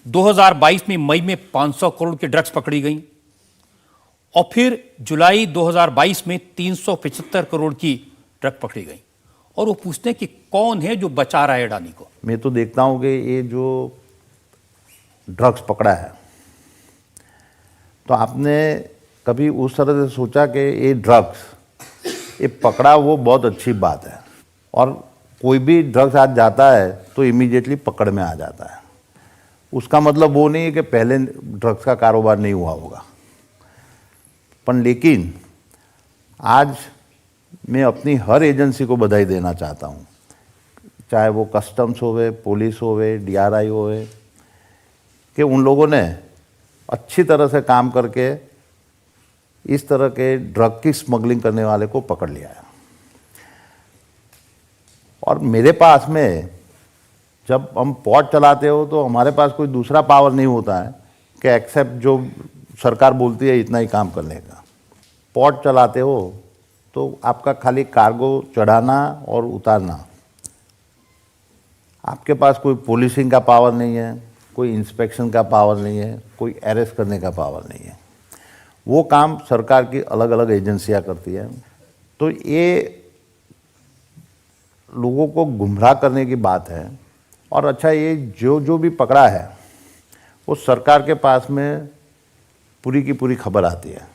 [SPEAKER 2] 2022 में मई में 500 करोड़ की ड्रग्स पकड़ी गई, और फिर जुलाई 2022 में 375 करोड़ की ड्रग पकड़ी गई। और वो पूछते हैं कि कौन है जो बचा रहा है अडानी को।
[SPEAKER 5] मैं तो देखता हूँ कि ये जो ड्रग्स पकड़ा है, तो आपने कभी उस तरह से सोचा कि ये ड्रग्स ये पकड़ा, वो बहुत अच्छी बात है। और कोई भी ड्रग्स आज जाता है तो इमीडिएटली पकड़ में आ जाता है। उसका मतलब वो नहीं है कि पहले ड्रग्स का कारोबार नहीं हुआ होगा, पर लेकिन आज मैं अपनी हर एजेंसी को बधाई देना चाहता हूँ, चाहे वो कस्टम्स होवे, पुलिस होवे, DRI होवे, कि उन लोगों ने अच्छी तरह से काम करके इस तरह के ड्रग की स्मगलिंग करने वाले को पकड़ लिया है। और मेरे पास में जब हम पोर्ट चलाते हो तो हमारे पास कोई दूसरा पावर नहीं होता है कि एक्सेप्ट जो सरकार बोलती है इतना ही काम करने का। पोर्ट चलाते हो तो आपका खाली कार्गो चढ़ाना और उतारना, आपके पास कोई पुलिसिंग का पावर नहीं है, कोई इंस्पेक्शन का पावर नहीं है, कोई अरेस्ट करने का पावर नहीं है। वो काम सरकार की अलग अलग एजेंसियां करती है। तो ये लोगों को गुमराह करने की बात है। और अच्छा, ये जो भी पकड़ा है वो सरकार के पास में पूरी की पूरी खबर आती है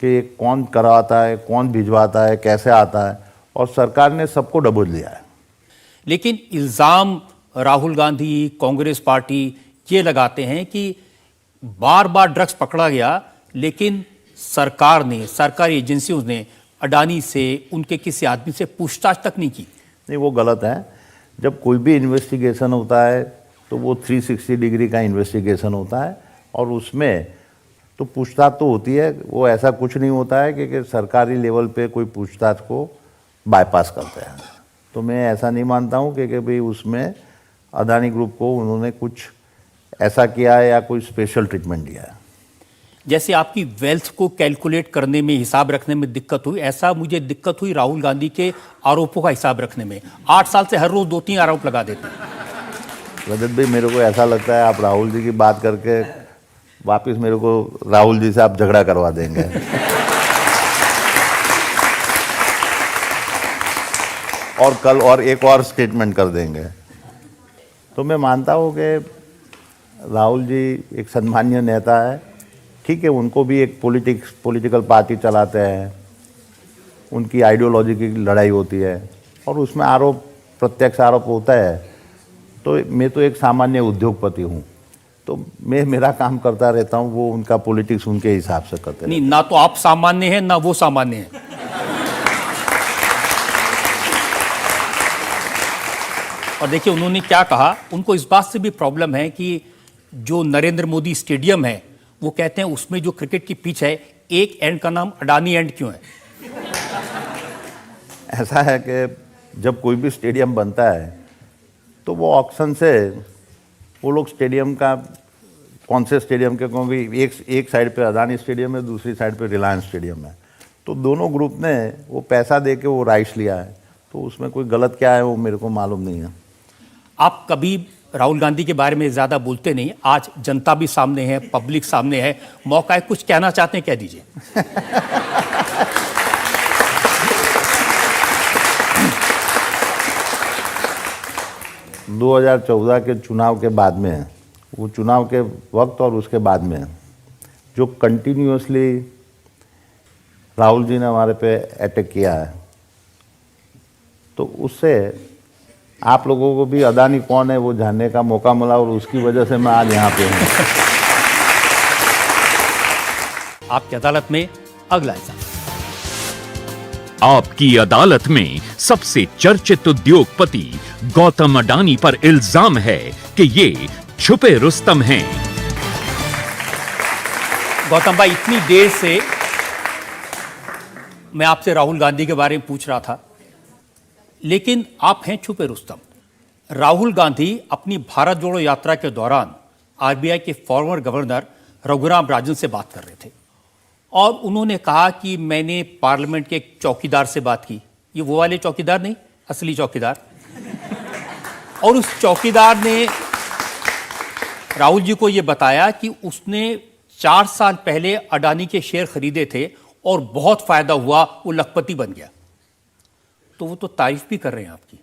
[SPEAKER 5] कि ये कौन करवाता है, कौन भिजवाता है, कैसे आता है, और सरकार ने सबको दबोच लिया है।
[SPEAKER 2] लेकिन इल्ज़ाम राहुल गांधी, कांग्रेस पार्टी ये लगाते हैं कि बार बार ड्रग्स पकड़ा गया, लेकिन सरकार ने, सरकारी एजेंसियों ने अडानी से, उनके किसी आदमी से पूछताछ तक नहीं की।
[SPEAKER 5] नहीं, वो गलत है। जब कोई भी इन्वेस्टिगेशन होता है तो वो 360 डिग्री का इन्वेस्टिगेशन होता है, और उसमें तो पूछताछ तो होती है। वो ऐसा कुछ नहीं होता है कि सरकारी लेवल पे कोई पूछताछ को बाईपास करते हैं। तो मैं ऐसा नहीं मानता हूँ कि भाई उसमें अदानी ग्रुप को उन्होंने कुछ ऐसा किया है या कोई स्पेशल ट्रीटमेंट दिया है।
[SPEAKER 2] जैसे आपकी वेल्थ को कैलकुलेट करने में, हिसाब रखने में दिक्कत हुई, ऐसा मुझे दिक्कत हुई राहुल गांधी के आरोपों का हिसाब रखने में। 8 साल से हर रोज 2-3 आरोप लगा देते हैं।
[SPEAKER 5] रजत भाई, मेरे को ऐसा लगता है आप राहुल जी की बात करके वापस मेरे को राहुल जी से आप झगड़ा करवा देंगे। और कल और एक और स्टेटमेंट कर देंगे। तो मैं मानता हूँ कि राहुल जी एक सम्मानीय नेता है। ठीक है, उनको भी एक पॉलिटिकल पार्टी चलाते हैं, उनकी आइडियोलॉजी की लड़ाई होती है और उसमें प्रत्यक्ष आरोप होता है। तो मैं तो एक सामान्य उद्योगपति हूँ, तो मैं मेरा काम करता रहता हूँ, वो उनका पॉलिटिक्स उनके हिसाब से करते
[SPEAKER 2] नहीं, ना तो आप सामान्य हैं ना वो सामान्य हैं। और देखिए उन्होंने क्या कहा, उनको इस बात से भी प्रॉब्लम है कि जो नरेंद्र मोदी स्टेडियम है वो कहते हैं उसमें जो क्रिकेट की पिच है एक एंड का नाम अडानी एंड क्यों है?
[SPEAKER 5] ऐसा है कि जब कोई भी स्टेडियम बनता है तो वो ऑक्शन से वो लोग स्टेडियम का कौन से स्टेडियम के, क्योंकि एक साइड पे अदानी स्टेडियम है, दूसरी साइड पे रिलायंस स्टेडियम है, तो दोनों ग्रुप ने वो पैसा दे के वो राइट्स लिया है, तो उसमें कोई गलत क्या है वो मेरे को मालूम नहीं है।
[SPEAKER 2] आप कभी राहुल गांधी के बारे में ज़्यादा बोलते नहीं, आज जनता भी सामने है, पब्लिक सामने है, मौका है, कुछ कहना चाहते हैं कह दीजिए।
[SPEAKER 5] 2014 के चुनाव के बाद में, वो चुनाव के वक्त और उसके बाद में जो कंटिन्यूअसली राहुल जी ने हमारे पे अटैक किया है, तो उससे आप लोगों को भी अदानी कौन है वो जानने का मौका मिला और उसकी वजह से मैं आज यहाँ पे हूँ।
[SPEAKER 2] आपकी अदालत में अगला हिस्सा।
[SPEAKER 4] आपकी अदालत में सबसे चर्चित उद्योगपति गौतम अडानी पर इल्जाम है कि ये छुपे रुस्तम हैं।
[SPEAKER 2] गौतम भाई, इतनी देर से मैं आपसे राहुल गांधी के बारे में पूछ रहा था, लेकिन आप हैं छुपे रुस्तम। राहुल गांधी अपनी भारत जोड़ो यात्रा के दौरान आरबीआई के फॉर्मर गवर्नर रघुराम राजन से बात कर रहे थे और उन्होंने कहा कि मैंने पार्लियामेंट के एक चौकीदार से बात की। ये वो वाले चौकीदार नहीं, असली चौकीदार। और उस चौकीदार ने राहुल जी को यह बताया कि उसने 4 साल पहले अडानी के शेयर खरीदे थे और बहुत फायदा हुआ, वो लखपति बन गया। तो वो तो तारीफ भी कर रहे हैं आपकी।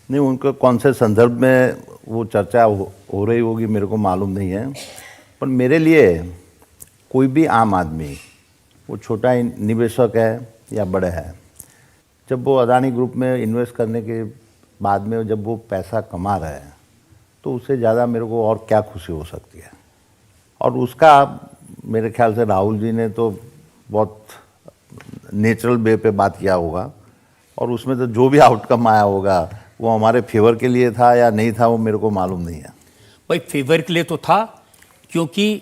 [SPEAKER 5] नहीं, उनको कौन से संदर्भ में वो चर्चा हो रही होगी मेरे को मालूम नहीं है, पर मेरे लिए कोई भी आम आदमी, वो छोटा निवेशक है या बड़े है, जब वो अदानी ग्रुप में इन्वेस्ट करने के बाद में जब वो पैसा कमा रहे हैं, तो उससे ज़्यादा मेरे को और क्या खुशी हो सकती है। और उसका मेरे ख्याल से राहुल जी ने तो बहुत नेचुरल वे पे बात किया होगा, और उसमें तो जो भी आउटकम आया होगा वो हमारे फेवर के लिए था या नहीं था वो मेरे को मालूम नहीं है।
[SPEAKER 2] भाई, फेवर के लिए तो था, क्योंकि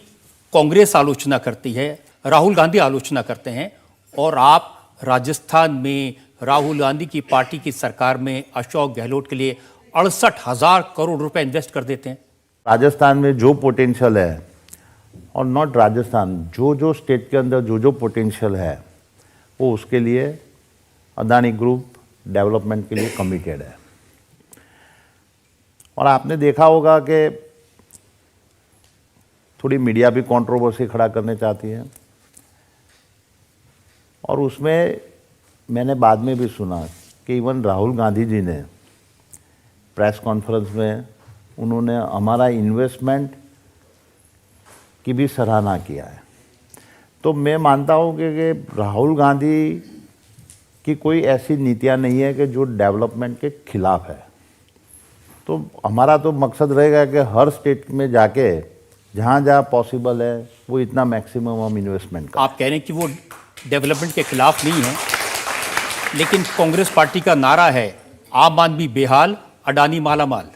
[SPEAKER 2] कांग्रेस आलोचना करती है, राहुल गांधी आलोचना करते हैं, और आप राजस्थान में राहुल गांधी की पार्टी की सरकार में अशोक गहलोत के लिए 68,000 करोड़ रुपए इन्वेस्ट कर देते हैं।
[SPEAKER 5] राजस्थान में जो पोटेंशियल है, और नॉट राजस्थान, जो स्टेट के अंदर जो पोटेंशियल है, वो उसके लिए अदानी ग्रुप डेवलपमेंट के लिए कमिटेड है। और आपने देखा होगा कि थोड़ी मीडिया भी कंट्रोवर्सी खड़ा करने चाहती है, और उसमें मैंने बाद में भी सुना कि इवन राहुल गांधी जी ने प्रेस कॉन्फ्रेंस में उन्होंने हमारा इन्वेस्टमेंट की भी सराहना किया है। तो मैं मानता हूँ कि राहुल गांधी की कोई ऐसी नीतियाँ नहीं है कि जो डेवलपमेंट के खिलाफ है। तो हमारा तो मकसद रहेगा कि हर स्टेट में जाके जहाँ जहाँ पॉसिबल है वो इतना मैक्सिमम हम इन्वेस्टमेंट करें।
[SPEAKER 2] आप कह रहे हैं कि वो डेवलपमेंट के खिलाफ नहीं है, लेकिन कांग्रेस पार्टी का नारा है आम आदमी बेहाल, अडानी मालामाल।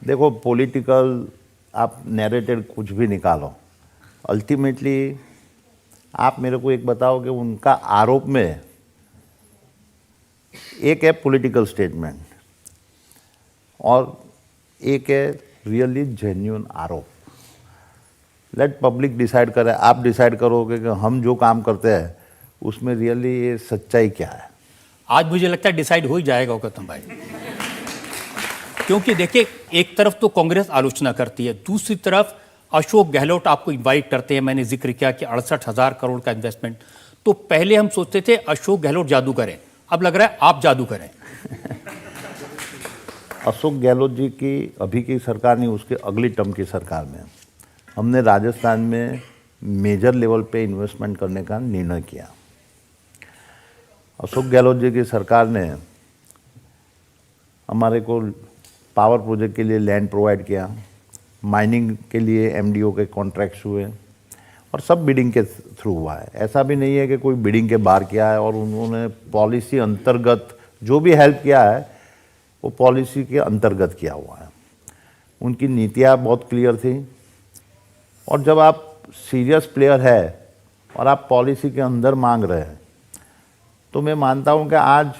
[SPEAKER 5] देखो, पॉलिटिकल आप नैरेटिव कुछ भी निकालो, अल्टीमेटली आप मेरे को एक बताओ कि उनका आरोप में एक है पॉलिटिकल स्टेटमेंट और एक है रियली जेन्युइन आरोप। लेट पब्लिक डिसाइड करे, आप डिसाइड करोगे कि हम जो काम करते हैं उसमें रियली ये सच्चाई क्या है।
[SPEAKER 2] आज मुझे लगता है डिसाइड हो ही जाएगा गौतम भाई, क्योंकि देखिए एक तरफ तो कांग्रेस आलोचना करती है, दूसरी तरफ अशोक गहलोत आपको इनवाइट करते हैं। मैंने जिक्र किया कि 68,000 करोड़ का इन्वेस्टमेंट। तो पहले हम सोचते थे अशोक गहलोत जादू करें, अब लग रहा है आप जादू करें।
[SPEAKER 5] अशोक गहलोत जी की अभी की सरकार नहीं, उसके अगली टर्म की सरकार में हमने राजस्थान में मेजर लेवल पे इन्वेस्टमेंट करने का निर्णय किया। अशोक गहलोत जी की सरकार ने हमारे को पावर प्रोजेक्ट के लिए लैंड प्रोवाइड किया, माइनिंग के लिए एमडीओ के कॉन्ट्रैक्ट्स हुए और सब बिडिंग के थ्रू हुआ है। ऐसा भी नहीं है कि कोई बिडिंग के बाहर किया है, और उन्होंने पॉलिसी अंतर्गत जो भी हेल्प किया है वो पॉलिसी के अंतर्गत किया हुआ है। उनकी नीतियाँ बहुत क्लियर थी, और जब आप सीरियस प्लेयर है और आप पॉलिसी के अंदर मांग रहे हैं, तो मैं मानता हूं कि आज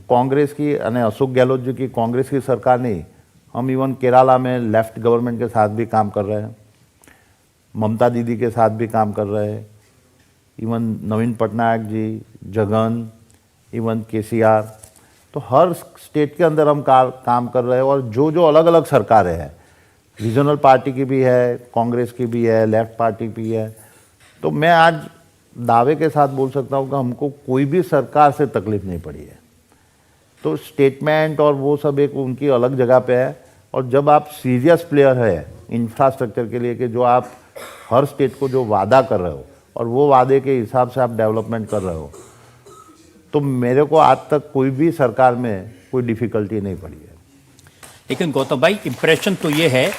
[SPEAKER 5] कांग्रेस की यानी अशोक गहलोत जी की कांग्रेस की सरकार नहीं, हम इवन केरला में लेफ्ट गवर्नमेंट के साथ भी काम कर रहे हैं, ममता दीदी के साथ भी काम कर रहे हैं, इवन नवीन पटनायक जी, जगन, इवन केसीआर, तो हर स्टेट के अंदर हम काम कर रहे हैं। और जो जो अलग अलग सरकारें हैं, रीजनल पार्टी की भी है, कांग्रेस की भी है, लेफ्ट पार्टी भी है, तो मैं आज दावे के साथ बोल सकता हूँ कि हमको कोई भी सरकार से तकलीफ नहीं पड़ी है। तो स्टेटमेंट और वो सब एक उनकी अलग जगह पे है, और जब आप सीरियस प्लेयर है इंफ्रास्ट्रक्चर के लिए कि जो आप हर स्टेट को जो वादा कर रहे हो और वो वादे के हिसाब से आप डेवलपमेंट कर रहे हो, तो मेरे को आज तक कोई भी सरकार में कोई डिफ़िकल्टी नहीं पड़ी है।
[SPEAKER 2] लेकिन गौतम भाई, इंप्रेशन तो ये है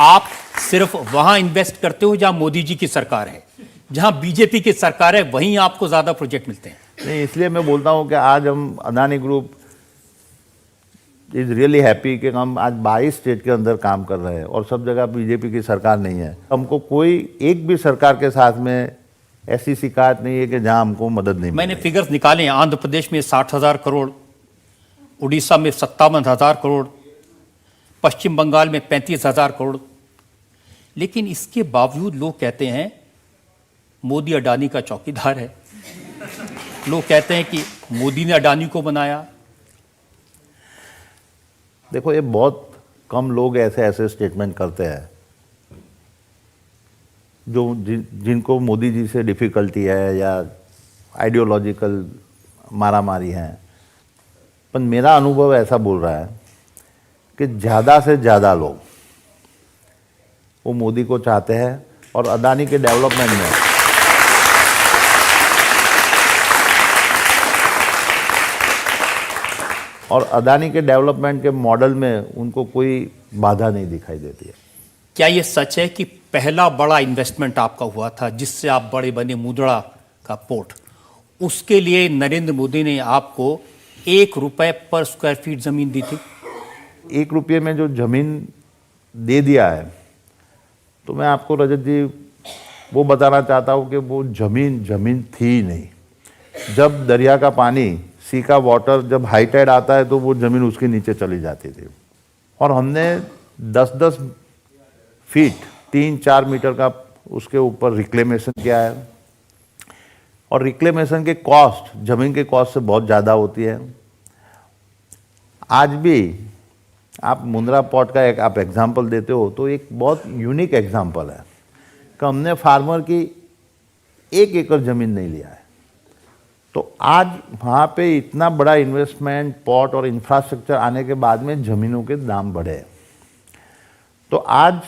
[SPEAKER 2] आप सिर्फ वहां इन्वेस्ट करते हो जहां मोदी जी की सरकार है, जहां बीजेपी की सरकार है वहीं आपको ज्यादा प्रोजेक्ट मिलते हैं।
[SPEAKER 5] नहीं, इसलिए मैं बोलता हूं कि आज हम Adani group is really happy कि हम आज 22 स्टेट के अंदर काम कर रहे हैं और सब जगह बीजेपी की सरकार नहीं है। हमको कोई एक भी सरकार के साथ में ऐसी शिकायत नहीं है कि जहां हमको मदद नहीं
[SPEAKER 2] मैंने
[SPEAKER 5] मिली।
[SPEAKER 2] फिगर्स निकाले हैं, आंध्र प्रदेश में 60,000 करोड़, उड़ीसा में 57,000 करोड़, पश्चिम बंगाल में 35,000 करोड़। लेकिन इसके बावजूद लोग कहते हैं मोदी अडानी का चौकीदार है, लोग कहते हैं कि मोदी ने अडानी को बनाया।
[SPEAKER 5] देखो, ये बहुत कम लोग ऐसे स्टेटमेंट करते हैं जो जिनको मोदी जी से डिफ़िकल्टी है या आइडियोलॉजिकल मारामारी है। पर मेरा अनुभव ऐसा बोल रहा है कि ज़्यादा से ज़्यादा लोग वो मोदी को चाहते हैं, और अदानी के डेवलपमेंट में के मॉडल में उनको कोई बाधा नहीं दिखाई देती है।
[SPEAKER 2] क्या ये सच है कि पहला बड़ा इन्वेस्टमेंट आपका हुआ था जिससे आप बड़े बने, मुद्रा का पोर्ट, उसके लिए नरेंद्र मोदी ने आपको 1 रुपए पर स्क्वायर फीट जमीन दी थी?
[SPEAKER 5] 1 रुपये में जो जमीन दे दिया है, तो मैं आपको रजत जी वो बताना चाहता हूँ कि वो जमीन थी ही नहीं। जब दरिया का पानी, सी का वाटर जब हाई टाइड आता है तो वो ज़मीन उसके नीचे चली जाती थी, और हमने 10-10 फीट 3-4 मीटर का उसके ऊपर रिक्लेमेशन किया है। और रिक्लेमेशन के कॉस्ट ज़मीन के कॉस्ट से बहुत ज़्यादा होती है। आज भी आप मुंद्रा पोर्ट का एक आप एग्जांपल देते हो, तो एक बहुत यूनिक एग्जांपल है कि हमने फार्मर की 1 एकड़ ज़मीन नहीं लिया है। तो आज वहाँ पे इतना बड़ा इन्वेस्टमेंट, पोर्ट और इंफ्रास्ट्रक्चर आने के बाद में ज़मीनों के दाम बढ़े। तो आज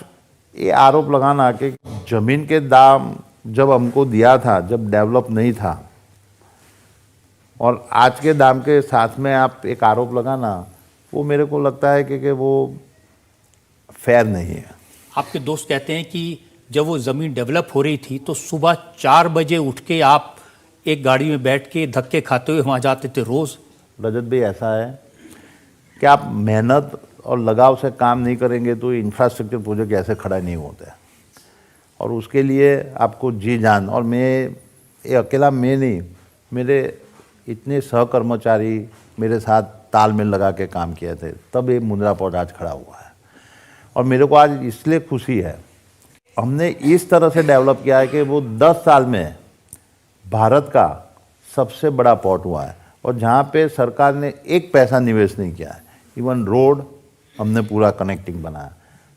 [SPEAKER 5] ये आरोप लगाना कि ज़मीन के दाम जब हमको दिया था, जब डेवलप नहीं था, और आज के दाम के साथ में आप एक आरोप लगाना, वो मेरे को लगता है कि वो फेयर नहीं है।
[SPEAKER 2] आपके दोस्त कहते हैं कि जब वो ज़मीन डेवलप हो रही थी तो सुबह 4 बजे उठ के आप एक गाड़ी में बैठ के धक्के खाते हुए वहाँ जाते थे रोज़।
[SPEAKER 5] रजत भाई, ऐसा है कि आप मेहनत और लगाव से काम नहीं करेंगे तो इंफ्रास्ट्रक्चर प्रोजेक्ट ऐसे खड़ा नहीं होता है, और उसके लिए आपको जी जान, और ये अकेला मैं नहीं, मेरे इतने सहकर्मचारी मेरे साथ तालमेल लगा के काम किए थे, तब ये मुंद्रा पोर्ट आज खड़ा हुआ है। और मेरे को आज इसलिए खुशी है, हमने इस तरह से डेवलप किया है कि वो 10 साल में भारत का सबसे बड़ा पोर्ट हुआ है, और जहाँ पे सरकार ने 1 पैसा निवेश नहीं किया है। इवन रोड हमने पूरा कनेक्टिंग बनाया,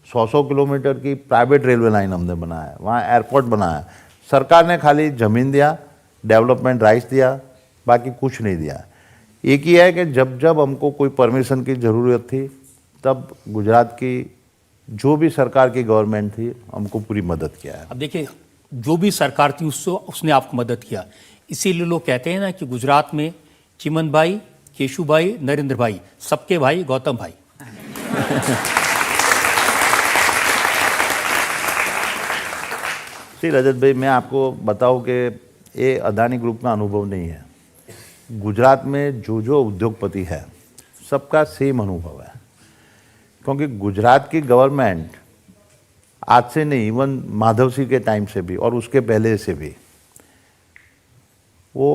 [SPEAKER 5] 100 किलोमीटर की प्राइवेट रेलवे लाइन हमने बनाया, वहाँ एयरपोर्ट बनाया। सरकार ने खाली ज़मीन दिया, डेवलपमेंट राइट्स दिया, बाकी कुछ नहीं दिया। एक ही है कि जब हमको कोई परमिशन की ज़रूरत थी, तब गुजरात की जो भी सरकार की गवर्नमेंट थी, हमको पूरी मदद किया है।
[SPEAKER 2] अब देखिए, जो भी सरकार थी उसने आपको मदद किया, इसीलिए लोग कहते हैं ना कि गुजरात में चिमन भाई केशु भाई, नरेंद्र भाई, सबके भाई गौतम भाई।
[SPEAKER 5] श्री रजत भाई, मैं आपको बताऊं कि ये अदानी ग्रुप का अनुभव नहीं है। गुजरात में जो उद्योगपति है सबका सेम अनुभव है, क्योंकि गुजरात की गवर्नमेंट आज से नहीं, इवन माधव सिंह के टाइम से भी और उसके पहले से भी वो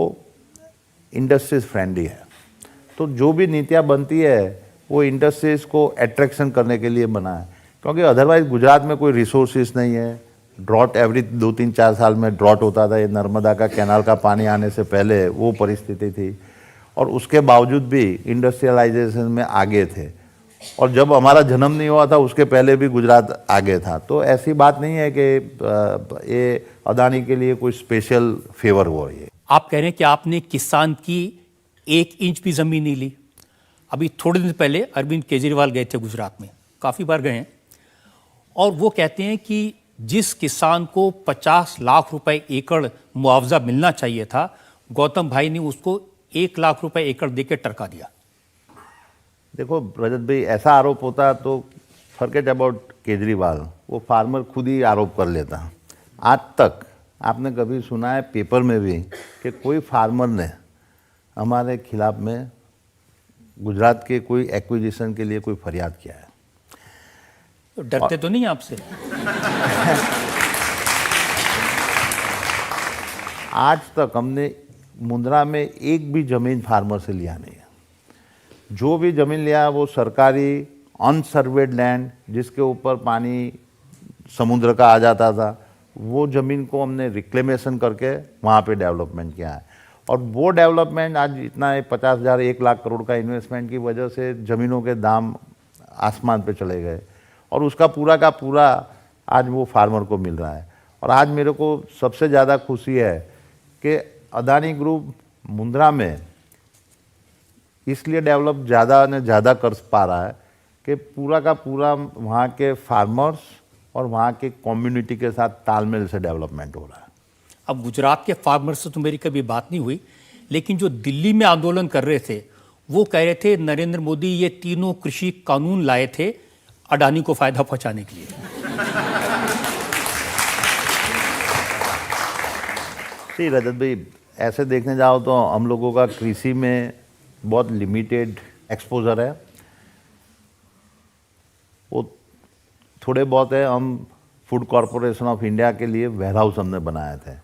[SPEAKER 5] इंडस्ट्रीज फ्रेंडली है। तो जो भी नीतियाँ बनती है वो इंडस्ट्रीज को अट्रैक्शन करने के लिए बना है, क्योंकि अदरवाइज गुजरात में कोई रिसोर्सेज नहीं है। ड्रॉट एवरी 2-3-4 साल में ड्रॉट होता था। ये नर्मदा का कैनाल का पानी आने से पहले वो परिस्थिति थी, और उसके बावजूद भी इंडस्ट्रियलाइजेशन में आगे थे। और जब हमारा जन्म नहीं हुआ था उसके पहले भी गुजरात आगे था। तो ऐसी बात नहीं है कि ये अदानी के लिए कोई स्पेशल फेवर हो रही है।
[SPEAKER 2] आप कह रहे हैं कि आपने किसान की 1 इंच भी जमीन नहीं ली। अभी थोड़े दिन पहले अरविंद केजरीवाल गए थे गुजरात में, काफ़ी बार गए हैं, और वो कहते हैं कि जिस किसान को 50 लाख रुपए एकड़ मुआवजा मिलना चाहिए था, गौतम भाई ने उसको 1 लाख रुपए एकड़ देके टरका दिया।
[SPEAKER 5] देखो रजत भाई, ऐसा आरोप होता तो फॉरगेट अबाउट केजरीवाल, वो फार्मर खुद ही आरोप कर लेता। आज तक आपने कभी सुना है पेपर में भी कि कोई फार्मर ने हमारे खिलाफ में गुजरात के कोई एक्विजिशन के लिए कोई फरियाद किया है?
[SPEAKER 2] तो डरते तो नहीं आपसे?
[SPEAKER 5] आज तक हमने मुंद्रा में एक भी जमीन फार्मर से लिया नहीं है। जो भी जमीन लिया वो सरकारी अनसर्वेड लैंड, जिसके ऊपर पानी समुद्र का आ जाता था, वो ज़मीन को हमने रिक्लेमेशन करके वहाँ पे डेवलपमेंट किया है। और वो डेवलपमेंट आज इतना 50,000 1 लाख करोड़ का इन्वेस्टमेंट की वजह से ज़मीनों के दाम आसमान पे चले गए, और उसका पूरा का पूरा आज वो फार्मर को मिल रहा है। और आज मेरे को सबसे ज़्यादा खुशी है कि अदानी ग्रुप मुंद्रा में इसलिए डेवलप ज़्यादा ने ज़्यादा कर पा रहा है कि पूरा का पूरा वहाँ के फार्मर्स और वहाँ के कम्युनिटी के साथ तालमेल से डेवलपमेंट हो रहा है।
[SPEAKER 2] अब गुजरात के फार्मर से तो मेरी कभी बात नहीं हुई, लेकिन जो दिल्ली में आंदोलन कर रहे थे वो कह रहे थे नरेंद्र मोदी ये तीनों कृषि कानून लाए थे अडानी को फायदा पहुंचाने के लिए।
[SPEAKER 5] जी रजत भाई, ऐसे देखने जाओ तो हम लोगों का कृषि में बहुत लिमिटेड एक्सपोजर है। वो थोड़े बहुत है। हम फूड कॉरपोरेशन ऑफ इंडिया के लिए वेयरहाउस हमने बनाए थे,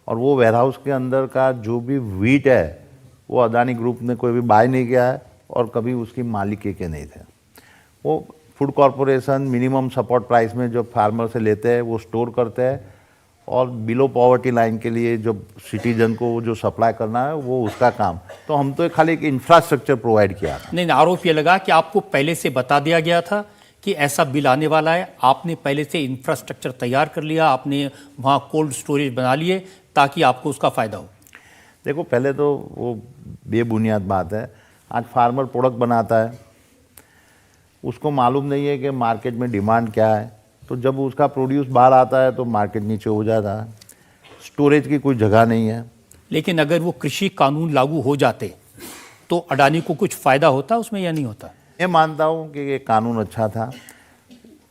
[SPEAKER 5] और वो वेयरहाउस के अंदर का जो भी व्हीट है वो अदानी ग्रुप ने कोई भी बाय नहीं किया है और कभी उसकी मालिकी के नहीं थे। वो food corporation minimum support price में जो फार्मर से लेते हैं वो स्टोर करते हैं, और बिलो पॉवर्टी लाइन के लिए जो सिटीजन को जो सप्लाई करना है वो उसका काम। तो हम तो खाली एक इंफ्रास्ट्रक्चर प्रोवाइड किया था।
[SPEAKER 2] नहीं, आरोप ये लगा कि आपको पहले से बता दिया गया था कि ऐसा बिल आने वाला है, आपने पहले से इंफ्रास्ट्रक्चर तैयार कर लिया, आपने वहाँ कोल्ड स्टोरेज बना लिए ताकि आपको उसका फ़ायदा हो।
[SPEAKER 5] देखो, पहले तो वो बेबुनियाद बात है। आज फार्मर प्रोडक्ट बनाता है, उसको मालूम नहीं है कि मार्केट में डिमांड क्या है, तो जब उसका प्रोड्यूस बाहर आता है तो मार्केट नीचे हो जाता है। स्टोरेज की कोई जगह नहीं है।
[SPEAKER 2] लेकिन अगर वो कृषि कानून लागू हो जाते तो अडानी को कुछ फ़ायदा होता उसमें या नहीं होता?
[SPEAKER 5] मैं मानता हूँ कि ये कानून अच्छा था,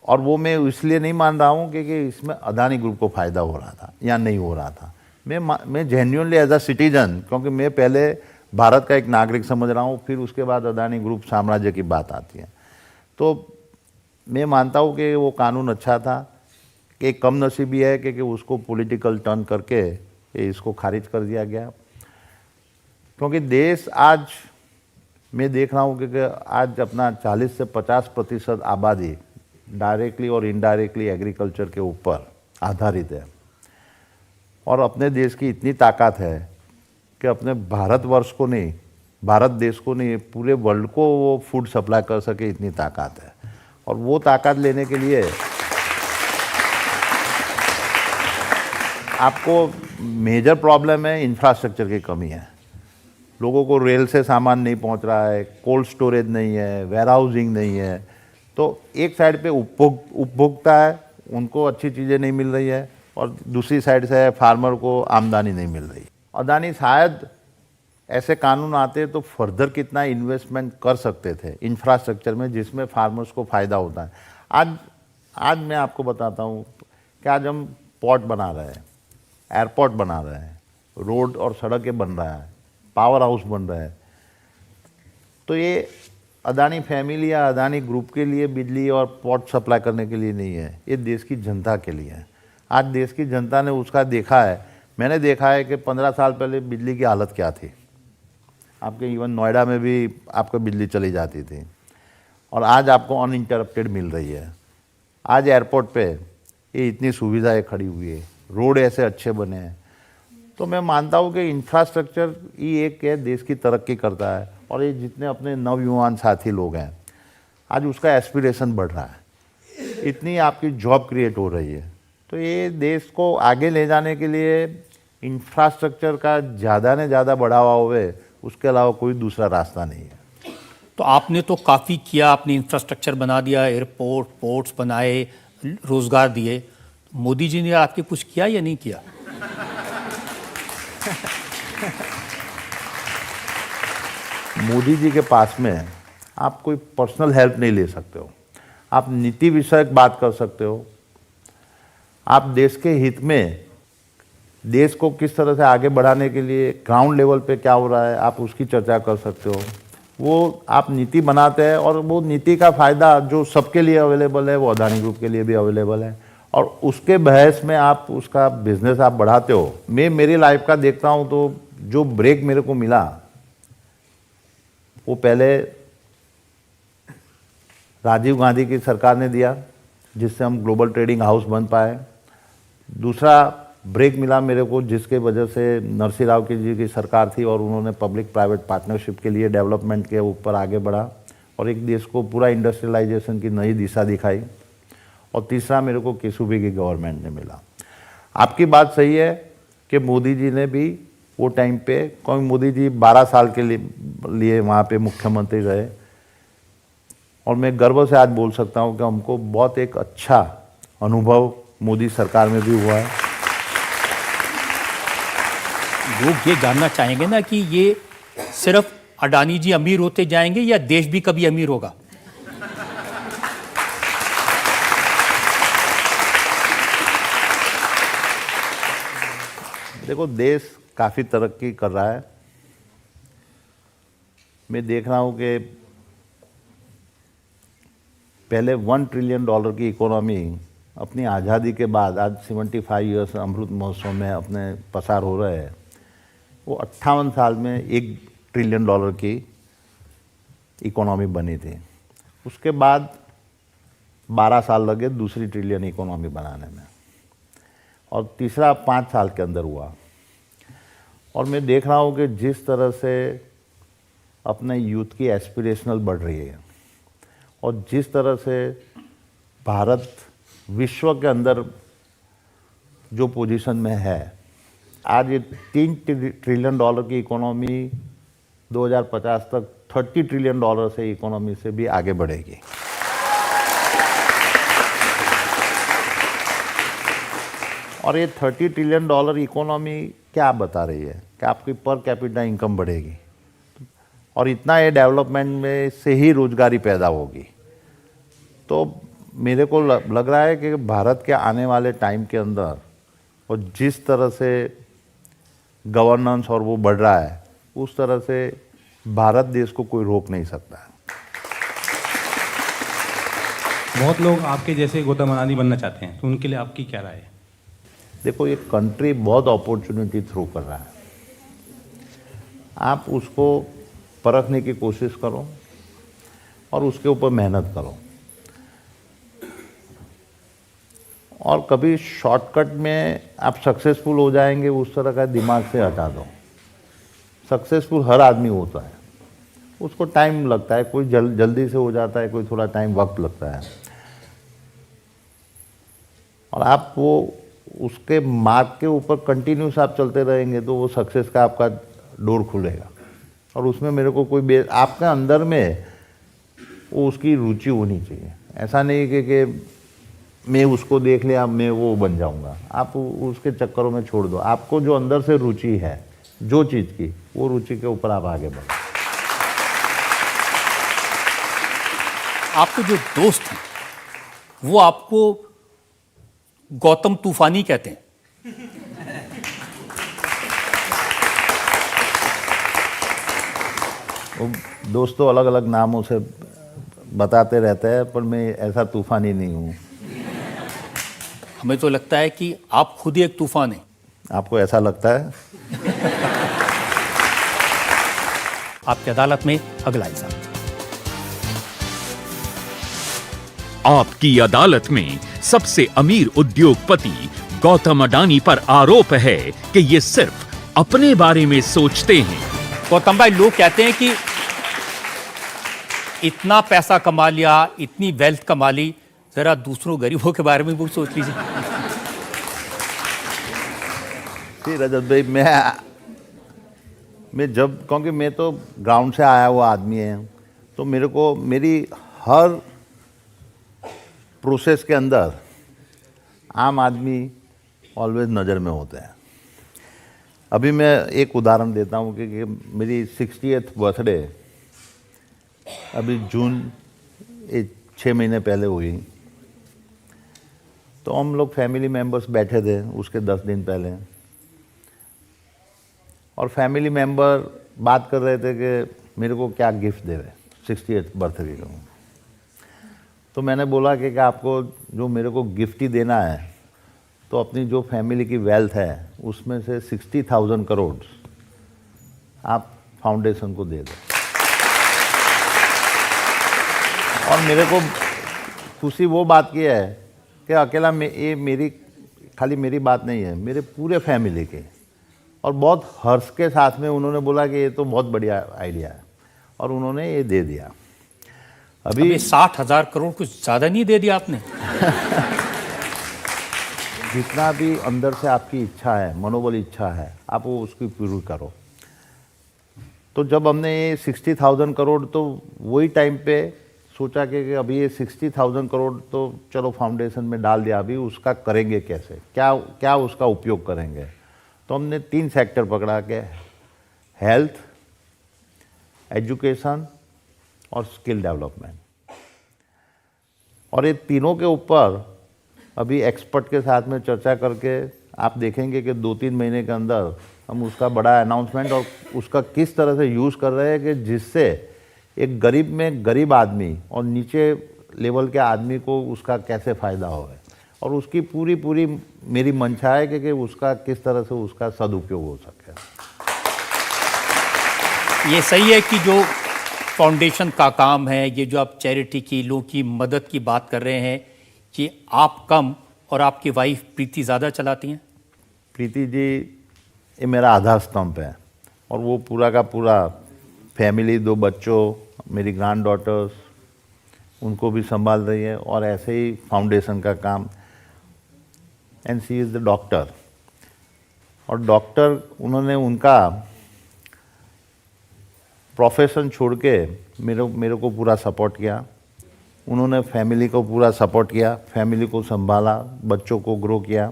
[SPEAKER 5] और वो मैं इसलिए नहीं मान रहा हूँ कि इसमें अदानी ग्रुप को फ़ायदा हो रहा था या नहीं हो रहा था। मैं जेन्युइनली एज अ सिटीजन, क्योंकि मैं पहले भारत का एक नागरिक समझ रहा हूँ, फिर उसके बाद अदानी ग्रुप साम्राज्य की बात आती है, तो मैं मानता हूँ कि वो कानून अच्छा था। कि कम नसीबी है कि उसको पॉलिटिकल टर्न करके इसको खारिज कर दिया गया, क्योंकि देश आज मैं देख रहा हूँ कि आज अपना 40 से 50% आबादी डायरेक्टली और इनडायरेक्टली एग्रीकल्चर के ऊपर आधारित है, और अपने देश की इतनी ताकत है कि अपने भारतवर्ष को नहीं, भारत देश को नहीं, पूरे वर्ल्ड को वो फूड सप्लाई कर सके, इतनी ताकत है। और वो ताकत लेने के लिए आपको मेजर प्रॉब्लम है, इंफ्रास्ट्रक्चर की कमी है। लोगों को रेल से सामान नहीं पहुंच रहा है, कोल्ड स्टोरेज नहीं है, वेयरहाउसिंग नहीं है। तो एक साइड पे उपभोक्ता है, उनको अच्छी चीज़ें नहीं मिल रही है, और दूसरी साइड से फार्मर को आमदनी नहीं मिल रही। अदानी शायद ऐसे कानून आते तो फर्दर कितना इन्वेस्टमेंट कर सकते थे इंफ्रास्ट्रक्चर में जिसमें फार्मर्स को फ़ायदा होता है। आज मैं आपको बताता हूँ कि आज हम पोर्ट बना रहे हैं, एयरपोर्ट बना रहे हैं, रोड और सड़कें बन रहा है, पावर हाउस बन रहे हैं। तो ये अदानी फैमिली या अदानी ग्रुप के लिए बिजली और पोर्ट सप्लाई करने के लिए नहीं है, ये देश की जनता के लिए है। आज देश की जनता ने उसका देखा है। मैंने देखा है कि 15 साल पहले बिजली की हालत क्या थी। आपके इवन नोएडा में भी आपको बिजली चली जाती थी और आज आपको अनइंटरप्टेड मिल रही है। आज एयरपोर्ट पे ये इतनी सुविधाएं खड़ी हुई है, रोड ऐसे अच्छे बने हैं। तो मैं मानता हूँ कि इंफ्रास्ट्रक्चर ही एक है देश की तरक्की करता है और ये जितने अपने नवयुवान साथी लोग हैं आज उसका एस्पिरेशन बढ़ रहा है, इतनी आपकी जॉब क्रिएट हो रही है। तो ये देश को आगे ले जाने के लिए इंफ्रास्ट्रक्चर का ज़्यादा ने ज़्यादा बढ़ावा हुए, उसके अलावा कोई दूसरा रास्ता नहीं है।
[SPEAKER 2] तो आपने तो काफ़ी किया, आपने इंफ्रास्ट्रक्चर बना दिया, एयरपोर्ट, पोर्ट्स बनाए, रोजगार दिए। मोदी जी ने आपके कुछ किया या नहीं किया?
[SPEAKER 5] मोदी जी के पास में आप कोई पर्सनल हेल्प नहीं ले सकते हो, आप नीति विषयक बात कर सकते हो, आप देश के हित में देश को किस तरह से आगे बढ़ाने के लिए ग्राउंड लेवल पे क्या हो रहा है आप उसकी चर्चा कर सकते हो। वो आप नीति बनाते हैं और वो नीति का फ़ायदा जो सबके लिए अवेलेबल है वो अदानी ग्रुप के लिए भी अवेलेबल है और उसके बहस में आप उसका बिजनेस आप बढ़ाते हो। मैं मेरी लाइफ का देखता हूँ तो जो ब्रेक मेरे को मिला वो पहले राजीव गांधी की सरकार ने दिया जिससे हम ग्लोबल ट्रेडिंग हाउस बन पाए। दूसरा ब्रेक मिला मेरे को जिसके वजह से नरसिंह राव जी की सरकार थी और उन्होंने पब्लिक प्राइवेट पार्टनरशिप के लिए डेवलपमेंट के ऊपर आगे बढ़ा और एक देश को पूरा इंडस्ट्रियलाइजेशन की नई दिशा दिखाई। और तीसरा मेरे को केसुभी की गवर्नमेंट ने मिला। आपकी बात सही है कि मोदी जी ने भी वो टाइम पे कोई मोदी जी 12 साल के लिए वहाँ पे मुख्यमंत्री रहे और मैं गर्व से आज बोल सकता हूँ कि हमको बहुत एक अच्छा अनुभव मोदी सरकार में भी हुआ है।
[SPEAKER 2] लोग ये जानना चाहेंगे ना कि ये सिर्फ अडानी जी अमीर होते जाएंगे या देश भी कभी अमीर होगा?
[SPEAKER 5] देखो देश काफ़ी तरक्की कर रहा है। मैं देख रहा हूँ कि पहले $1 ट्रिलियन की इकोनॉमी अपनी आज़ादी के बाद आज 75 ईयर्स अमृत महोत्सव में अपने पसार हो रहे हैं, वो 58 साल में $1 ट्रिलियन की इकोनॉमी बनी थी। उसके बाद 12 साल लगे दूसरी ट्रिलियन इकोनॉमी बनाने में और तीसरा 5 साल के अंदर हुआ। और मैं देख रहा हूँ कि जिस तरह से अपने यूथ की एस्पिरेशनल बढ़ रही है और जिस तरह से भारत विश्व के अंदर जो पोजीशन में है, आज ये $3 ट्रिलियन की इकोनॉमी 2050 तक $30 ट्रिलियन से इकोनॉमी से भी आगे बढ़ेगी। और ये $30 ट्रिलियन इकोनॉमी क्या बता रही है कि आपकी पर कैपिटा इनकम बढ़ेगी और इतना ये डेवलपमेंट में से ही रोजगारी पैदा होगी। तो मेरे को लग रहा है कि भारत के आने वाले टाइम के अंदर और जिस तरह से गवर्नेंस और वो बढ़ रहा है उस तरह से भारत देश को कोई रोक नहीं सकता।
[SPEAKER 7] बहुत लोग आपके जैसे गौतम अडानी बनना चाहते हैं, तो उनके लिए आपकी क्या राय है?
[SPEAKER 5] देखो ये कंट्री बहुत अपॉर्चुनिटी थ्रू कर रहा है, आप उसको परखने की कोशिश करो और उसके ऊपर मेहनत करो और कभी शॉर्टकट में आप सक्सेसफुल हो जाएंगे उस तरह का दिमाग से हटा दो। सक्सेसफुल हर आदमी होता है, उसको टाइम लगता है, कोई जल्दी से हो जाता है, कोई थोड़ा टाइम वक्त लगता है और आप वो उसके मार्ग के ऊपर कंटिन्यूस आप चलते रहेंगे तो वो सक्सेस का आपका डोर खुलेगा। और उसमें मेरे को कोई आपके अंदर में वो उसकी रुचि होनी चाहिए। ऐसा नहीं कि मैं उसको देख लिया मैं वो बन जाऊंगा, आप उसके चक्करों में छोड़ दो। आपको जो अंदर से रुचि है जो चीज़ की, वो रुचि के ऊपर आप आगे बढ़ो।
[SPEAKER 2] आपके जो दोस्त हैं वो आपको गौतम तूफानी कहते हैं।
[SPEAKER 5] वो दोस्त तो अलग अलग नामों से बताते रहते हैं, पर मैं ऐसा तूफानी नहीं हूँ।
[SPEAKER 2] हमें तो लगता है कि आप खुद ही एक तूफान हैं।
[SPEAKER 5] आपको ऐसा लगता है?
[SPEAKER 2] आपकी अदालत में अगला हिसाब।
[SPEAKER 4] आपकी अदालत में सबसे अमीर उद्योगपति गौतम अडानी पर आरोप है कि ये सिर्फ अपने बारे में सोचते हैं।
[SPEAKER 2] गौतम भाई, लोग कहते हैं कि इतना पैसा कमा लिया, इतनी वेल्थ कमा ली, जरा दूसरों गरीबों के बारे में भी सोच लीजिए।
[SPEAKER 5] जी रजत भाई, मैं जब, क्योंकि मैं तो ग्राउंड से आया हुआ आदमी है, तो मेरे को मेरी हर प्रोसेस के अंदर आम आदमी ऑलवेज नज़र में होते हैं। अभी मैं एक उदाहरण देता हूँ कि मेरी 60th बर्थडे अभी जून 6 महीने पहले हुई। तो हम लोग फैमिली मेंबर्स बैठे थे उसके 10 दिन पहले, और फैमिली मेंबर बात कर रहे थे कि मेरे को क्या गिफ्ट देवे 60th बर्थडे को। तो मैंने बोला कि आपको जो मेरे को गिफ्ट ही देना है, तो अपनी जो फैमिली की वेल्थ है उसमें से 60,000 करोड़ आप फाउंडेशन को दे दो। और मेरे को खुशी वो बात की है कि अकेला ये मेरी खाली मेरी बात नहीं है, मेरे पूरे फैमिली के। और बहुत हर्ष के साथ में उन्होंने बोला कि ये तो बहुत बढ़िया आइडिया है, और उन्होंने ये दे दिया। अभी
[SPEAKER 2] 60,000 करोड़ कुछ ज़्यादा नहीं दे दिया आपने?
[SPEAKER 5] जितना भी अंदर से आपकी इच्छा है, मनोबल इच्छा है, आप वो उसकी पूरी करो। तो जब हमने ये 60,000 करोड़, तो वही टाइम पे सोचा कि अभी ये 60,000 करोड़ तो चलो फाउंडेशन में डाल दिया, अभी उसका करेंगे कैसे, क्या उसका उपयोग करेंगे। तो हमने 3 सेक्टर पकड़ा के हेल्थ, एजुकेशन और स्किल डेवलपमेंट। और ये तीनों के ऊपर अभी एक्सपर्ट के साथ में चर्चा करके आप देखेंगे कि 2-3 महीने के अंदर हम उसका बड़ा अनाउंसमेंट और उसका किस तरह से यूज़ कर रहे हैं कि जिससे एक गरीब में गरीब आदमी और नीचे लेवल के आदमी को उसका कैसे फ़ायदा हो। और उसकी पूरी मेरी मंशा है कि उसका किस तरह से उसका सदुपयोग हो सके।
[SPEAKER 2] ये सही है कि जो फाउंडेशन का काम है, ये जो आप चैरिटी की, लोगों की मदद की बात कर रहे हैं, कि आप कम और आपकी वाइफ प्रीति ज़्यादा चलाती हैं?
[SPEAKER 5] प्रीति जी ये मेरा आधार स्तंभ है, और वो पूरा का पूरा फैमिली, 2 बच्चों, मेरी ग्रैंड डॉटर्स, उनको भी संभाल रही है, और ऐसे ही फाउंडेशन का काम। And she is the doctor. और डॉक्टर उन्होंने उनका प्रोफेशन छोड़ के मेरे को पूरा सपोर्ट किया। उन्होंने फैमिली को पूरा सपोर्ट किया, फैमिली को संभाला, बच्चों को ग्रो किया।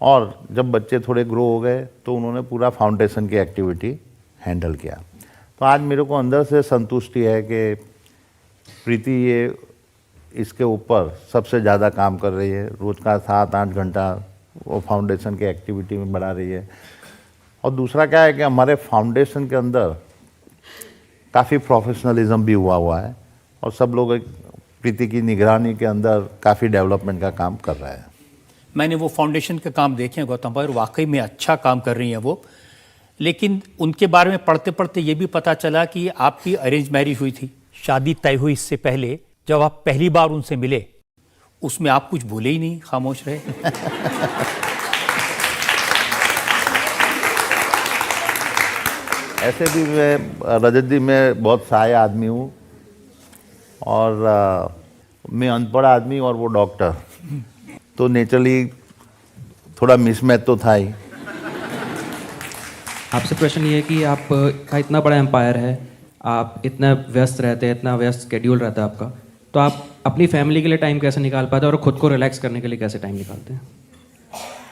[SPEAKER 5] और जब बच्चे थोड़े ग्रो हो गए तो उन्होंने पूरा फाउंडेशन की एक्टिविटी हैंडल किया। तो आज मेरे को अंदर से संतुष्टि है कि प्रीति ये इसके ऊपर सबसे ज़्यादा काम कर रही है। रोज़ का 7-8 घंटा वो फाउंडेशन की एक्टिविटी में बढ़ा रही है। और दूसरा क्या है कि हमारे फाउंडेशन के अंदर काफ़ी प्रोफेशनलिज्म भी हुआ है, और सब लोग प्रीति की निगरानी के अंदर काफ़ी डेवलपमेंट का काम कर रहे हैं।
[SPEAKER 2] मैंने वो फाउंडेशन के काम देखे हैं गौतम भाई, और वाकई में अच्छा काम कर रही हैं वो। लेकिन उनके बारे में पढ़ते पढ़ते ये भी पता चला कि आपकी अरेंज मैरिज हुई थी, शादी तय हुई इससे पहले। जब आप पहली बार उनसे मिले, उसमें आप कुछ बोले ही नहीं, खामोश रहे।
[SPEAKER 5] ऐसे भी मैं रजत जी, मैं बहुत साय आदमी हूँ, और मैं अनपढ़ आदमी और वो डॉक्टर, तो नेचुरली थोड़ा मिसमैच तो था ही।
[SPEAKER 8] आपसे प्रश्न ये है कि आप का इतना बड़ा एम्पायर है, आप इतना व्यस्त रहते हैं, इतना व्यस्त स्केड्यूल रहता है आपका, तो आप अपनी फैमिली के लिए टाइम कैसे निकाल पाते हैं और खुद को रिलैक्स करने के लिए कैसे टाइम निकालते हैं?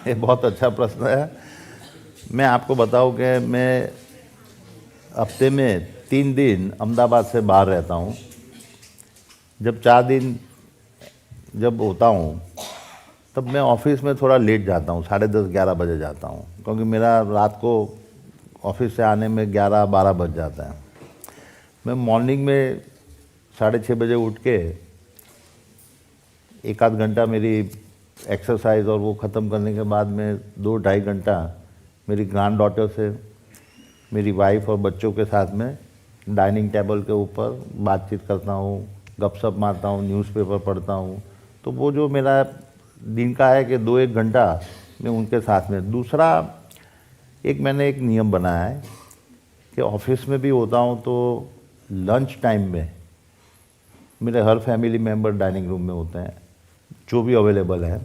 [SPEAKER 5] ये बहुत अच्छा प्रश्न है। मैं आपको बताऊं कि मैं हफ्ते में 3 दिन अहमदाबाद से बाहर रहता हूं। जब 4 दिन जब होता हूं तब मैं ऑफिस में थोड़ा लेट जाता हूं, 10:30-11 बजे जाता हूं, क्योंकि मेरा रात को ऑफिस से आने में 11-12 बज जाता है। मैं मॉर्निंग में 6:30 बजे उठ के 1-आध घंटा मेरी एक्सरसाइज और वो ख़त्म करने के बाद मैं 2-2.5 घंटा मेरी ग्रैंड डॉटर से, मेरी वाइफ और बच्चों के साथ में डाइनिंग टेबल के ऊपर बातचीत करता हूँ, गपशप मारता हूँ, न्यूज़पेपर पढ़ता हूँ। तो वो जो मेरा दिन का है कि 2-1 घंटा मैं उनके साथ में। दूसरा मैंने एक नियम बनाया है कि ऑफिस में भी होता हूँ तो लंच टाइम में मेरे हर फैमिली मेम्बर डाइनिंग रूम में होते हैं, जो भी अवेलेबल है,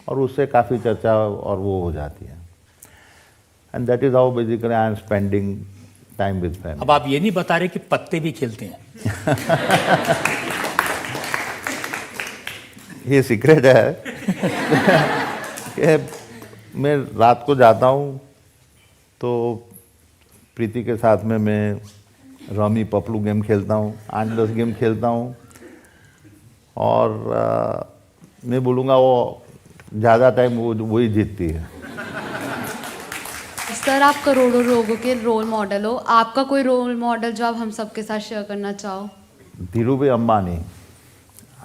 [SPEAKER 5] और उससे काफ़ी चर्चा और वो हो जाती है। And that is how basically I am spending time with family.
[SPEAKER 2] अब आप ये नहीं बता रहे कि पत्ते भी खेलते हैं?
[SPEAKER 5] ये सीक्रेट है कि मैं रात को जाता हूँ तो प्रीति के साथ में मैं रमी पपलू गेम खेलता हूँ, 8-10 गेम खेलता हूँ, और मैं बोलूँगा वो ज़्यादा टाइम वही जीतती है।
[SPEAKER 9] सर, आप करोड़ों लोगों के रोल मॉडल हो, आपका कोई रोल मॉडल जो आप हम सबके साथ शेयर करना चाहो?
[SPEAKER 5] धीरूभाई अंबानी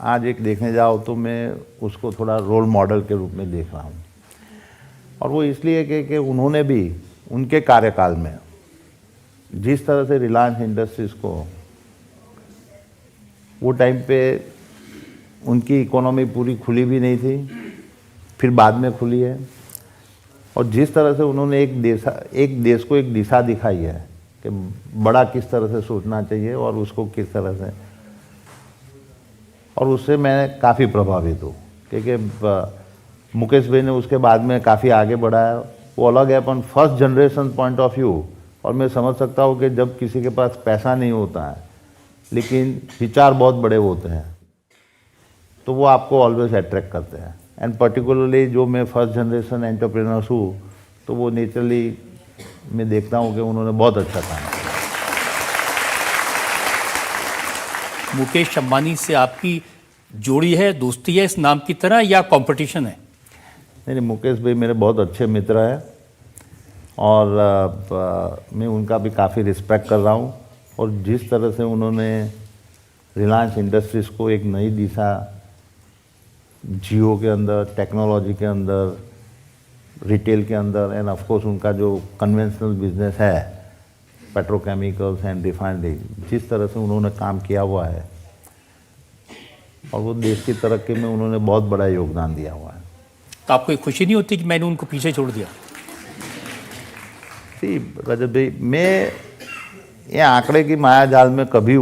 [SPEAKER 5] आज एक देखने जाओ तो मैं उसको थोड़ा रोल मॉडल के रूप में देख रहा हूँ, और वो इसलिए कि उन्होंने भी उनके कार्यकाल में जिस तरह से रिलायंस इंडस्ट्रीज़ को, वो टाइम पे उनकी इकोनॉमी पूरी खुली भी नहीं थी, फिर बाद में खुली है, और जिस तरह से उन्होंने एक देश को एक दिशा दिखाई है कि बड़ा किस तरह से सोचना चाहिए और उसको किस तरह से, और उससे मैं काफ़ी प्रभावित हूँ, क्योंकि मुकेश भाई ने उसके बाद में काफ़ी आगे बढ़ाया। वो अलग है, अपन first generation point of view, और मैं समझ सकता हूँ कि जब किसी के पास पैसा नहीं होता है लेकिन विचार बहुत बड़े होते हैं तो वो आपको ऑलवेज अट्रैक्ट करते हैं। एंड पर्टिकुलरली जो मैं फर्स्ट जनरेशन एंटरप्रेन्योर्स हूँ तो वो नेचुरली मैं देखता हूँ कि उन्होंने बहुत अच्छा काम किया।
[SPEAKER 2] मुकेश अंबानी से आपकी जोड़ी है, दोस्ती है इस नाम की तरह, या कंपटीशन है?
[SPEAKER 5] नहीं, मुकेश भाई मेरे बहुत अच्छे मित्र हैं, और मैं उनका भी काफ़ी रिस्पेक्ट कर रहा हूँ, और जिस तरह से उन्होंने रिलायंस इंडस्ट्रीज़ को एक नई दिशा जियो के अंदर, टेक्नोलॉजी के अंदर, रिटेल के अंदर, एंड ऑफ कोर्स उनका जो कन्वेंशनल बिजनेस है पेट्रोकेमिकल्स एंड रिफाइनरी, जिस तरह से उन्होंने काम किया हुआ है, और वो देश की तरक्की में उन्होंने बहुत बड़ा योगदान दिया हुआ है।
[SPEAKER 2] तो आपको खुशी नहीं होती कि मैंने उनको पीछे छोड़ दिया?
[SPEAKER 5] रजत भाई, मैं ये आंकड़े की माया जाल में कभी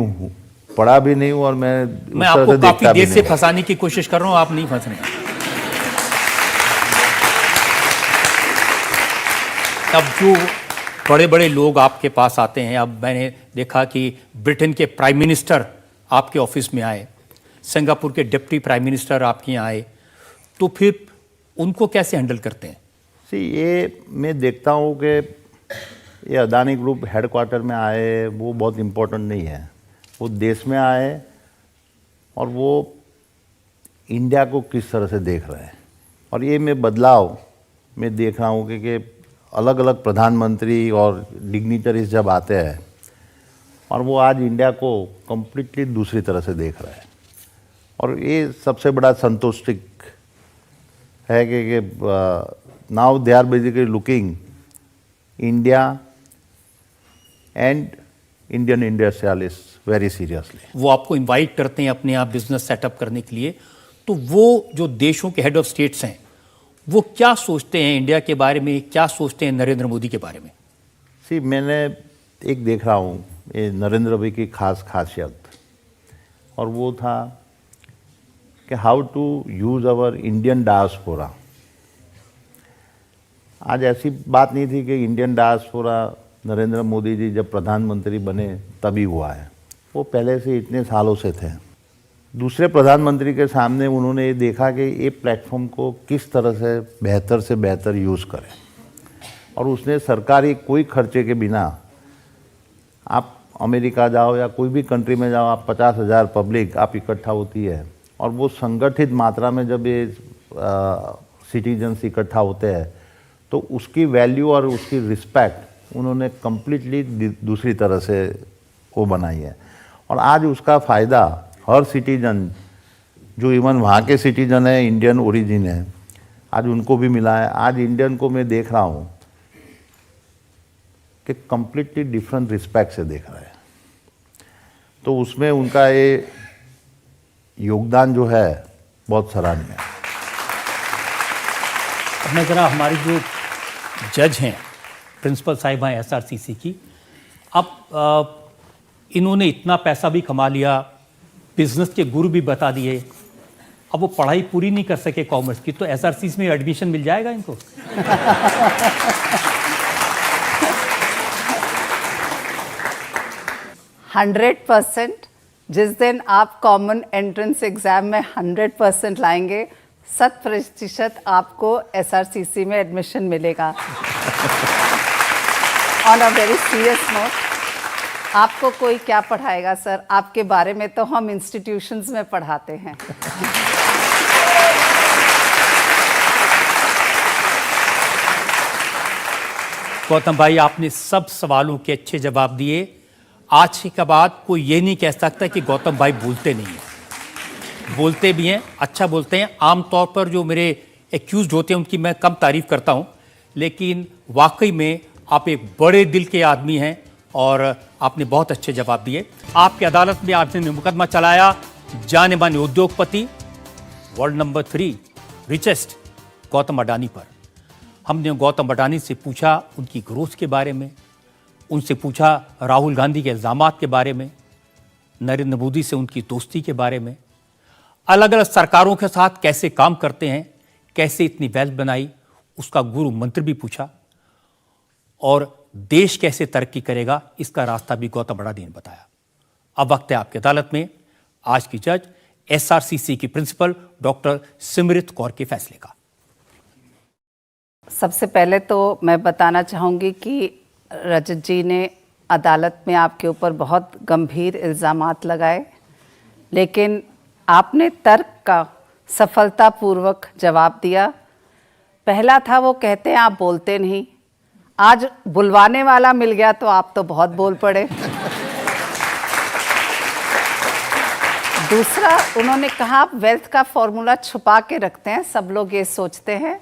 [SPEAKER 5] पड़ा भी नहीं हूँ, और मैं
[SPEAKER 2] आपको काफी देर से फंसाने की कोशिश कर रहा हूँ, आप नहीं फंस रहे। अब जो बड़े बड़े लोग आपके पास आते हैं, अब मैंने देखा कि ब्रिटेन के प्राइम मिनिस्टर आपके ऑफिस में आए, सिंगापुर के डिप्टी प्राइम मिनिस्टर आपके यहाँ आए, तो फिर उनको कैसे हैंडल करते हैं?
[SPEAKER 5] ये मैं देखता हूँ कि ये अदानी ग्रुप हेडक्वार्टर में आए वो बहुत इम्पोर्टेंट नहीं है, वो देश में आए और वो इंडिया को किस तरह से देख रहे हैं। और ये मैं बदलाव मैं देख रहा हूँ कि अलग अलग प्रधानमंत्री और डिग्निटरीज जब आते हैं और वो आज इंडिया को कम्प्लीटली दूसरी तरह से देख रहे हैं, और ये सबसे बड़ा संतुष्टि है कि now they are basically looking India and Indian industrialist very seriously.
[SPEAKER 2] वो आपको इनवाइट करते हैं अपने यहाँ बिजनेस सेटअप करने के लिए, तो वो जो देशों के हेड ऑफ स्टेट्स हैं वो क्या सोचते हैं इंडिया के बारे में, क्या सोचते हैं नरेंद्र मोदी के बारे में?
[SPEAKER 5] मैंने एक देख रहा हूँ ये नरेंद्र भाई की खासियत, और वो था कि how to use our Indian diaspora. आज ऐसी बात नहीं थी कि इंडियन डायस्पोरा नरेंद्र मोदी जी जब प्रधानमंत्री बने तभी हुआ है, वो पहले से इतने सालों से थे। दूसरे प्रधानमंत्री के सामने उन्होंने ये देखा कि ये प्लेटफॉर्म को किस तरह से बेहतर यूज़ करें, और उसने सरकारी कोई खर्चे के बिना, आप अमेरिका जाओ या कोई भी कंट्री में जाओ, आप 50,000 पब्लिक आप इकट्ठा होती है और वो संगठित मात्रा में जब ये सिटीजन्स इकट्ठा होते हैं तो उसकी वैल्यू और उसकी रिस्पेक्ट उन्होंने कम्प्लीटली दूसरी तरह से वो बनाई है। और आज उसका फ़ायदा हर सिटीजन, जो इवन वहाँ के सिटीजन है, इंडियन ओरिजिन है, आज उनको भी मिला है। आज इंडियन को मैं देख रहा हूँ कि कम्प्लीटली डिफरेंट रिस्पेक्ट से देख रहा है। तो उसमें उनका ये योगदान जो है बहुत सराहनीय है।
[SPEAKER 2] अब मैं ज़रा हमारी जो जज हैं, प्रिंसिपल साहिबा हैं एसआरसीसी की, अब इन्होंने इतना पैसा भी कमा लिया, बिजनेस के गुरु भी बता दिए, अब वो पढ़ाई पूरी नहीं कर सके कॉमर्स की, तो एसआरसीसी में एडमिशन मिल जाएगा इनको?
[SPEAKER 3] 100%। जिस दिन आप कॉमन एंट्रेंस एग्जाम में 100% लाएंगे, 100% आपको एसआरसीसी में एडमिशन मिलेगा। On a very serious note, आपको कोई क्या पढ़ाएगा सर? आपके बारे में तो हम इंस्टीट्यूशंस में पढ़ाते हैं।
[SPEAKER 2] गौतम भाई, आपने सब सवालों के अच्छे जवाब दिए। आज के बाद कोई ये नहीं कह सकता कि गौतम भाई बोलते नहीं हैं। बोलते भी हैं, अच्छा बोलते हैं। आमतौर पर जो मेरे एक्यूज होते हैं उनकी मैं कम तारीफ करता हूं, लेकिन वाकई में आप एक बड़े दिल के आदमी हैं और आपने बहुत अच्छे जवाब दिए। आपकी अदालत में आपने मुकदमा चलाया जाने माने उद्योगपति, world number 3 richest Gautam Adani पर। हमने गौतम अडानी से पूछा उनकी ग्रोथ के बारे में, उनसे पूछा राहुल गांधी के इल्ज़ामात के बारे में, नरेंद्र मोदी से उनकी दोस्ती के बारे में, अलग अलग सरकारों के साथ कैसे काम करते हैं, कैसे इतनी वेल्थ बनाई, उसका गुरु मंत्र भी पूछा, और देश कैसे तरक्की करेगा इसका रास्ता भी गौतम अडानी ने बताया। अब वक्त है आपकी अदालत में आज की जज एसआरसीसी की प्रिंसिपल डॉक्टर सिमरित कौर के फैसले का।
[SPEAKER 3] सबसे पहले तो मैं बताना चाहूँगी कि रजत जी ने अदालत में आपके ऊपर बहुत गंभीर इल्ज़ामात लगाए, लेकिन आपने तर्क का सफलतापूर्वक जवाब दिया। पहला था, वो कहते हैं आप बोलते नहीं, आज बुलवाने वाला मिल गया तो आप तो बहुत बोल पड़े। दूसरा, उन्होंने कहा आप वेल्थ का फॉर्मूला छुपा के रखते हैं, सब लोग ये सोचते हैं,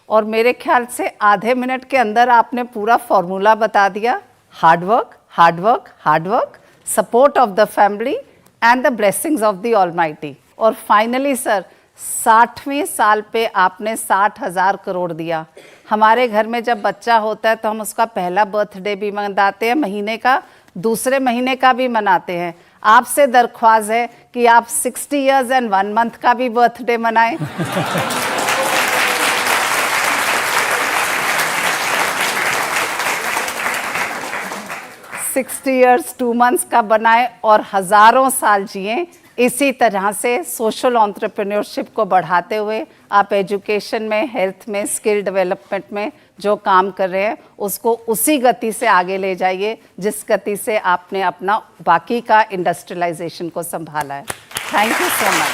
[SPEAKER 3] और मेरे ख्याल से आधे मिनट के अंदर आपने पूरा फॉर्मूला बता दिया। Hard work, hard work, hard work, support of the family and the blessings of the almighty. और फाइनली सर, 60वें साल पे आपने 60,000 करोड़ दिया। हमारे घर में जब बच्चा होता है तो हम उसका पहला बर्थडे भी मनाते हैं, महीने का, दूसरे महीने का भी मनाते हैं। आपसे दरख्वास्त है कि आप 60 ईयर्स एंड 1 मंथ का भी बर्थडे मनाएं। 60 ईयर्स 2 मंथ्स का बनाए और हज़ारों साल जिए। इसी तरह से सोशल एंटरप्रेन्योरशिप को बढ़ाते हुए आप एजुकेशन में, हेल्थ में, स्किल डेवलपमेंट में जो काम कर रहे हैं उसको उसी गति से आगे ले जाइए जिस गति से आपने अपना बाकी का इंडस्ट्रियलाइजेशन को संभाला है। Thank you so much.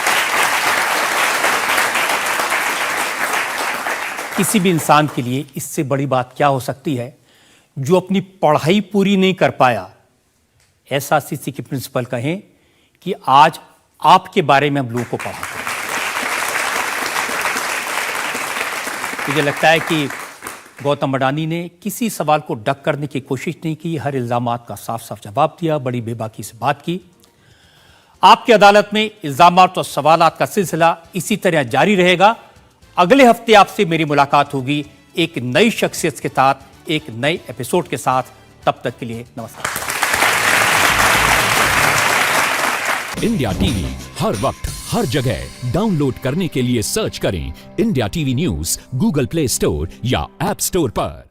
[SPEAKER 2] किसी भी इंसान के लिए इससे बड़ी बात क्या हो सकती है जो अपनी पढ़ाई पूरी नहीं कर पाया। एसआरसीसी के प्रिंसिपल कहें कि आज आपके बारे में हम लोगों को पढ़ाते हैं। मुझे लगता है कि गौतम अडानी ने किसी सवाल को डक करने की कोशिश नहीं की, हर इल्जामात का साफ साफ जवाब दिया, बड़ी बेबाकी से बात की। आपकी अदालत में इल्जामात और सवालात का सिलसिला इसी तरह जारी रहेगा। अगले हफ्ते आपसे मेरी मुलाकात होगी एक नई शख्सियत के साथ, एक नए एपिसोड के साथ। तब तक के लिए नमस्कार।
[SPEAKER 4] इंडिया टीवी हर वक्त हर जगह डाउनलोड करने के लिए सर्च करें India TV news Google play store या ऐप स्टोर पर।